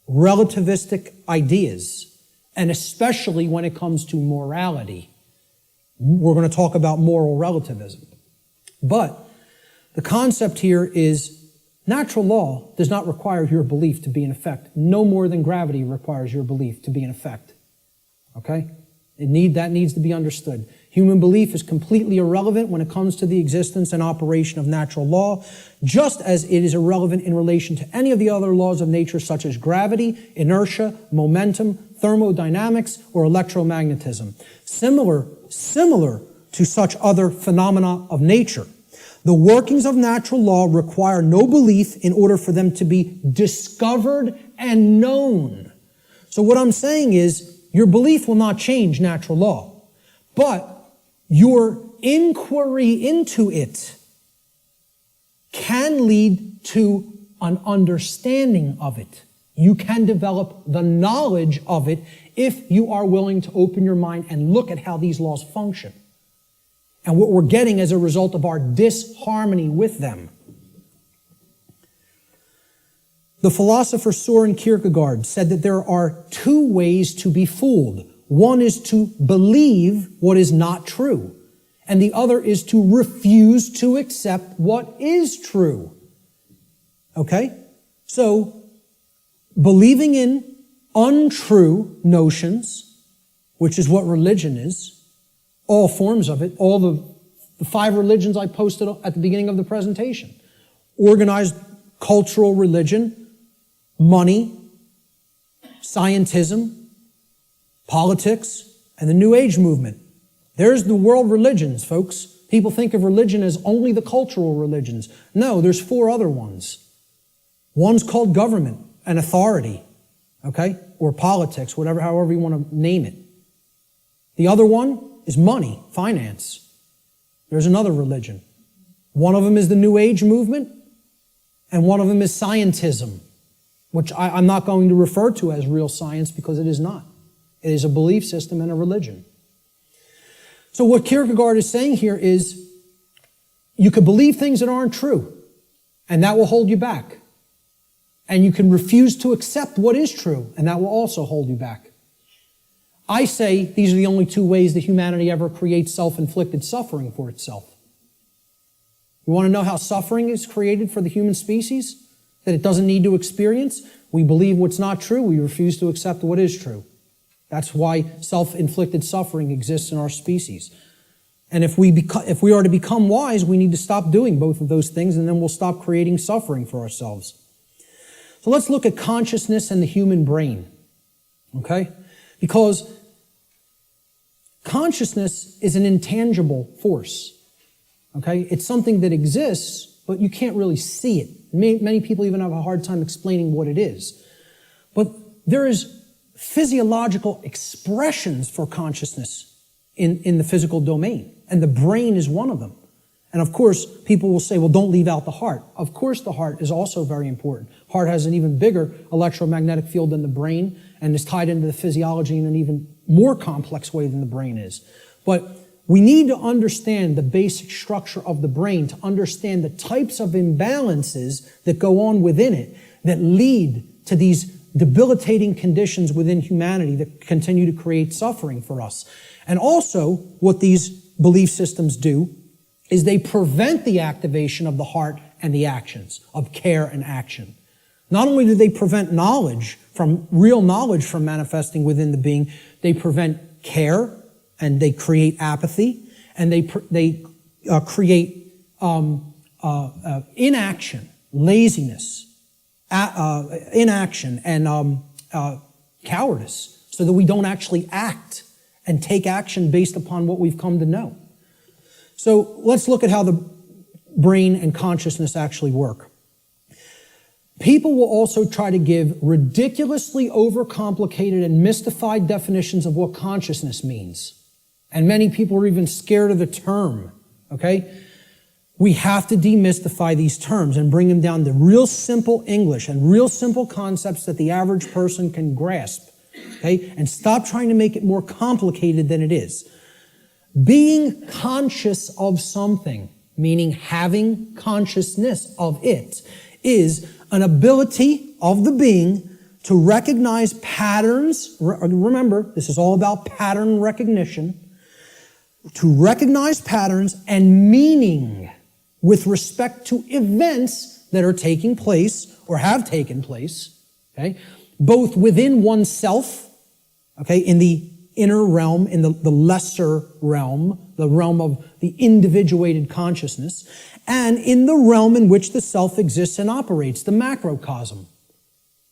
Relativistic ideas, and especially when it comes to morality. We're going to talk about moral relativism. But the concept here is natural law does not require your belief to be in effect, no more than gravity requires your belief to be in effect. Okay? That needs to be understood. Human belief is completely irrelevant when it comes to the existence and operation of natural law, just as it is irrelevant in relation to any of the other laws of nature such as gravity, inertia, momentum, thermodynamics, or electromagnetism. Similar to such other phenomena of nature. The workings of natural law require no belief in order for them to be discovered and known. So what I'm saying is, your belief will not change natural law, but your inquiry into it can lead to an understanding of it. You can develop the knowledge of it if you are willing to open your mind and look at how these laws function and what we're getting as a result of our disharmony with them. The philosopher Søren Kierkegaard said that there are two ways to be fooled. One is to believe what is not true, and the other is to refuse to accept what is true. Okay? So, believing in untrue notions, which is what religion is, all forms of it, all the 5 religions I posted at the beginning of the presentation. Organized cultural religion, money, scientism, politics, and the New Age movement. There's the world religions, folks. People think of religion as only the cultural religions. No, there's 4 other ones. One's called government and authority, okay? Or politics, however you want to name it. The other one is money, finance. There's another religion. One of them is the New Age movement, and one of them is scientism, which I'm not going to refer to as real science because it is not. It is a belief system and a religion. So what Kierkegaard is saying here is you could believe things that aren't true, and that will hold you back. And you can refuse to accept what is true, and that will also hold you back. I say these are the only two ways that humanity ever creates self-inflicted suffering for itself. You want to know how suffering is created for the human species? That it doesn't need to experience? We believe what's not true. We refuse to accept what is true. That's why self-inflicted suffering exists in our species. And if we are to become wise, we need to stop doing both of those things, and then we'll stop creating suffering for ourselves. So let's look at consciousness and the human brain. Okay? Because consciousness is an intangible force. Okay? It's something that exists, but you can't really see it. Many people even have a hard time explaining what it is. But there is physiological expressions for consciousness in the physical domain, and the brain is one of them. And of course, people will say, well, don't leave out the heart. Of course, the heart is also very important. Heart has an even bigger electromagnetic field than the brain, and is tied into the physiology in an even more complex way than the brain is. But we need to understand the basic structure of the brain to understand the types of imbalances that go on within it that lead to these debilitating conditions within humanity that continue to create suffering for us. And also, what these belief systems do is they prevent the activation of the heart and the actions, of care and action. Not only do they prevent real knowledge from manifesting within the being, they prevent care, and they create apathy, and they create inaction, laziness, inaction, and cowardice, so that we don't actually act and take action based upon what we've come to know. So let's look at how the brain and consciousness actually work. People will also try to give ridiculously overcomplicated and mystified definitions of what consciousness means. And many people are even scared of the term, okay? We have to demystify these terms and bring them down to real simple English and real simple concepts that the average person can grasp, okay? And stop trying to make it more complicated than it is. Being conscious of something, meaning having consciousness of it, is an ability of the being to recognize patterns. Remember, this is all about pattern recognition. To recognize patterns and meaning with respect to events that are taking place or have taken place, okay, both within oneself, okay, in the inner realm, in the lesser realm, the realm of the individuated consciousness, and in the realm in which the self exists and operates, the macrocosm.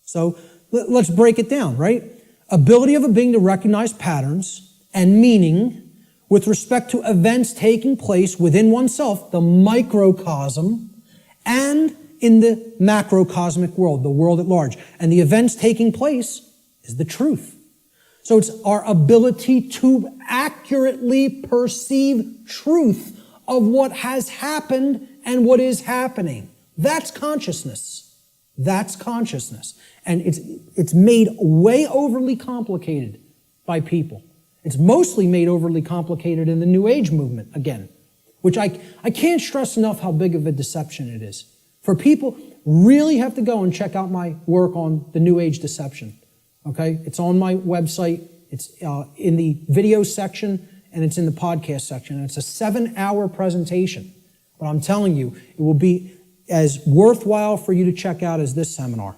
So let's break it down, right? Ability of a being to recognize patterns and meaning with respect to events taking place within oneself, the microcosm, and in the macrocosmic world, the world at large. And the events taking place is the truth. So it's our ability to accurately perceive truth of what has happened and what is happening. That's consciousness. That's consciousness. And it's made way overly complicated by people. It's mostly made overly complicated in the New Age movement, again, which I can't stress enough how big of a deception it is. For people, really have to go and check out my work on the New Age deception. Okay? It's on my website. It's in the video section, and it's in the podcast section. And it's a 7-hour presentation. But I'm telling you, it will be as worthwhile for you to check out as this seminar.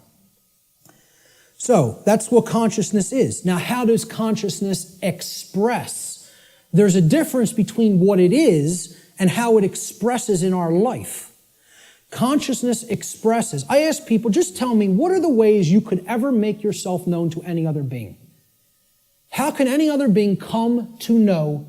So, that's what consciousness is. Now, how does consciousness express? There's a difference between what it is and how it expresses in our life. Consciousness expresses. I ask people, just tell me, what are the ways you could ever make yourself known to any other being? How can any other being come to know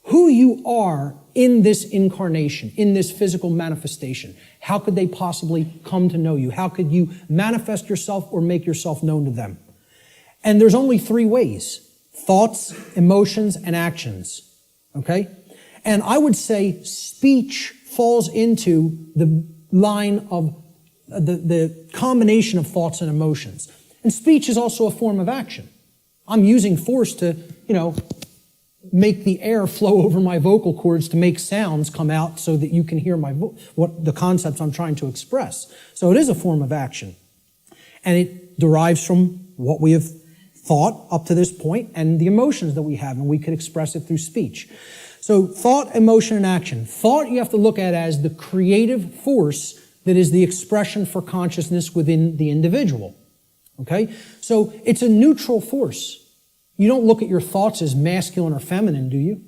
who you are in this incarnation, in this physical manifestation? How could they possibly come to know you? How could you manifest yourself or make yourself known to them? And there's only 3 ways: thoughts, emotions, and actions. Okay? And I would say speech falls into the line of the combination of thoughts and emotions. And speech is also a form of action. I'm using force to, make the air flow over my vocal cords to make sounds come out so that you can hear what the concepts I'm trying to express. So it is a form of action. And it derives from what we have thought up to this point and the emotions that we have, and we could express it through speech. So thought, emotion, and action. Thought you have to look at as the creative force that is the expression for consciousness within the individual. Okay? So it's a neutral force. You don't look at your thoughts as masculine or feminine, do you?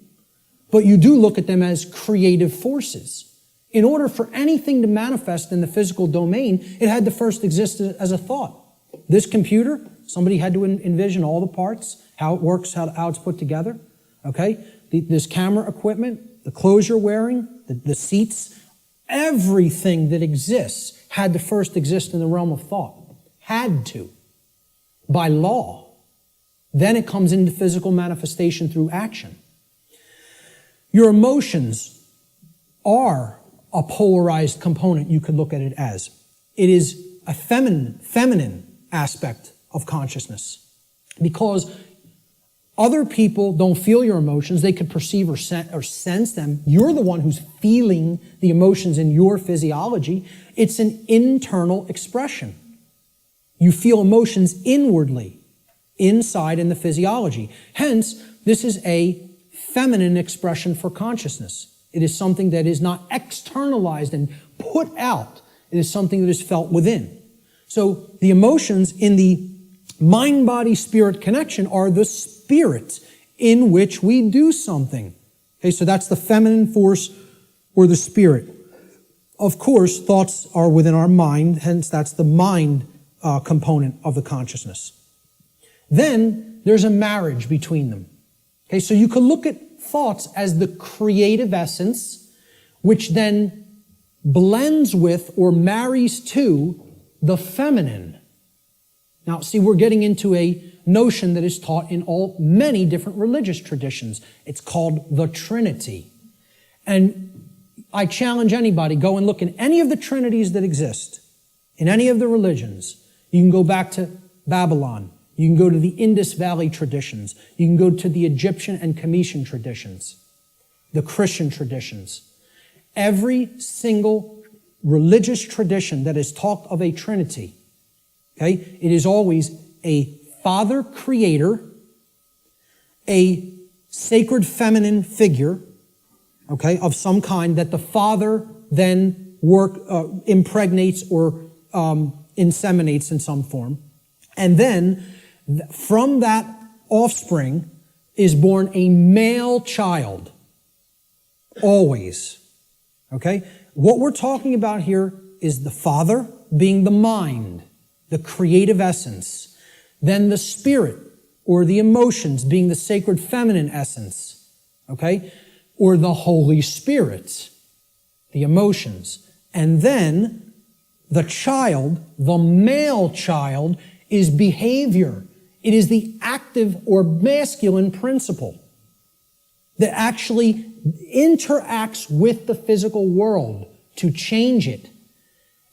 But you do look at them as creative forces. In order for anything to manifest in the physical domain, it had to first exist as a thought. This computer, somebody had to envision all the parts, how it works, how it's put together. Okay? This camera equipment, the clothes you're wearing, the seats, everything that exists had to first exist in the realm of thought. Had to. By law. Then it comes into physical manifestation through action. Your emotions are a polarized component, you could look at it as. It is a feminine aspect of consciousness. Because other people don't feel your emotions, they could perceive or sense them. You're the one who's feeling the emotions in your physiology. It's an internal expression. You feel emotions inwardly. Inside in the physiology. Hence, this is a feminine expression for consciousness. It is something that is not externalized and put out. It is something that is felt within. So the emotions in the mind-body-spirit connection are the spirit in which we do something. Okay, so that's the feminine force or the spirit. Of course, thoughts are within our mind, hence that's the mind component of the consciousness. Then there's a marriage between them. Okay, so you could look at thoughts as the creative essence, which then blends with or marries to the feminine. Now, see, we're getting into a notion that is taught in many different religious traditions. It's called the Trinity. And I challenge anybody, go and look in any of the trinities that exist, in any of the religions. You can go back to Babylon. You can go to the Indus Valley traditions. You can go to the Egyptian and Cometian traditions, the Christian traditions. Every single religious tradition that has talked of a Trinity, okay, it is always a Father Creator, a sacred feminine figure, okay, of some kind that the Father then impregnates or inseminates in some form, and then from that offspring is born a male child. Always. Okay? What we're talking about here is the Father being the mind, the creative essence. Then the Spirit, or the emotions, being the sacred feminine essence. Okay? Or the Holy Spirit, the emotions. And then the child, the male child, is behavior. It is the active or masculine principle that actually interacts with the physical world to change it.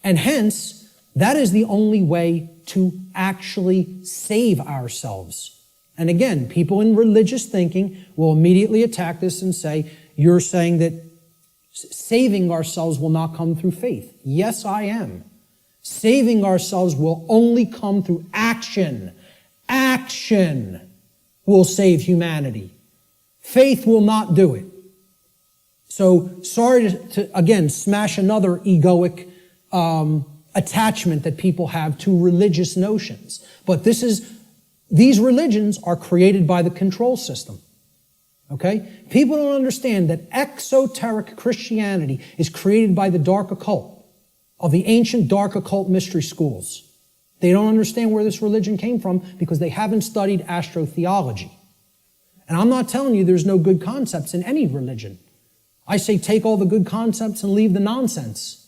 And hence, that is the only way to actually save ourselves. And again, people in religious thinking will immediately attack this and say, you're saying that saving ourselves will not come through faith. Yes, I am. Saving ourselves will only come through action. Action will save humanity. Faith will not do it. So, sorry to again, smash another egoic attachment that people have to religious notions. But these religions are created by the control system. Okay? People don't understand that exoteric Christianity is created by the dark occult, of the ancient dark occult mystery schools. They don't understand where this religion came from because they haven't studied astrotheology. And I'm not telling you there's no good concepts in any religion. I say take all the good concepts and leave the nonsense.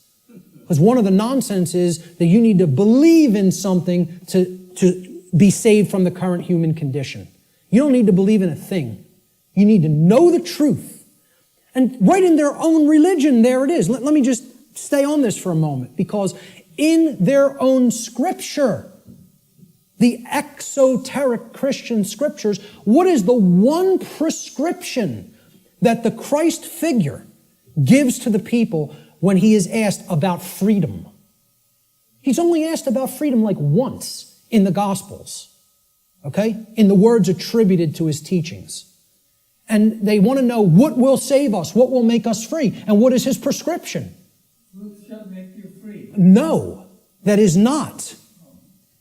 Because one of the nonsense is that you need to believe in something to be saved from the current human condition. You don't need to believe in a thing. You need to know the truth. And right in their own religion, there it is. Let me just stay on this for a moment, because in their own scripture, the exoteric Christian scriptures, what is the one prescription that the Christ figure gives to the people when he is asked about freedom? He's only asked about freedom like once in the Gospels, okay? In the words attributed to his teachings. And they want to know what will save us, what will make us free, and what is his prescription? Truth shall make you free. No, that is not.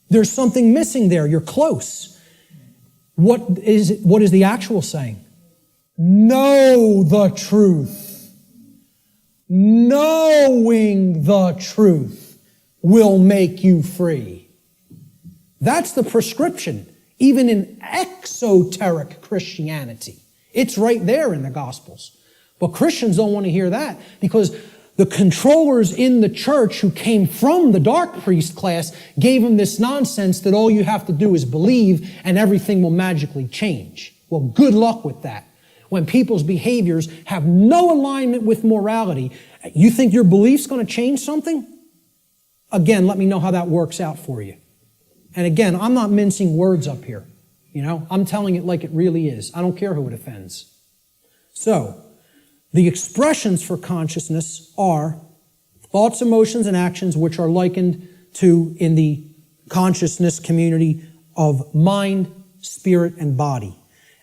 There's something missing there. You're close. What is the actual saying? Know the truth. Knowing the truth will make you free. That's the prescription, even in exoteric Christianity. It's right there in the Gospels. But Christians don't want to hear that because the controllers in the church who came from the dark priest class gave them this nonsense that all you have to do is believe and everything will magically change. Well, good luck with that. When people's behaviors have no alignment with morality, you think your belief's going to change something? Again, let me know how that works out for you. And again, I'm not mincing words up here. I'm telling it like it really is. I don't care who it offends. So, the expressions for consciousness are thoughts, emotions, and actions which are likened to, in the consciousness community, of mind, spirit, and body.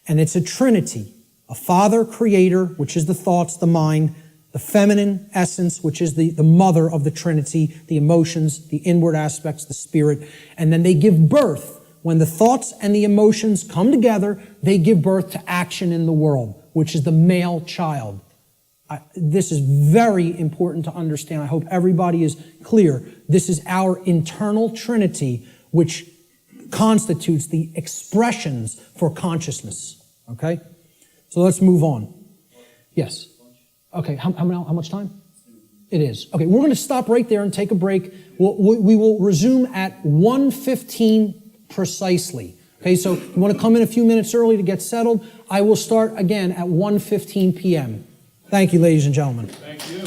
And it's a trinity. A Father, Creator, which is the thoughts, the mind, the feminine essence, which is the mother of the Trinity, the emotions, the inward aspects, the spirit. And then they give birth. When the thoughts and the emotions come together, they give birth to action in the world, which is the male child. This is very important to understand. I hope everybody is clear. This is our internal Trinity, which constitutes the expressions for consciousness. Okay? So let's move on. Yes. Okay, how much time? It is. Okay, we're going to stop right there and take a break. We will resume at 1:15 precisely. Okay, so you want to come in a few minutes early to get settled. I will start again at 1:15 p.m. Thank you, ladies and gentlemen. Thank you.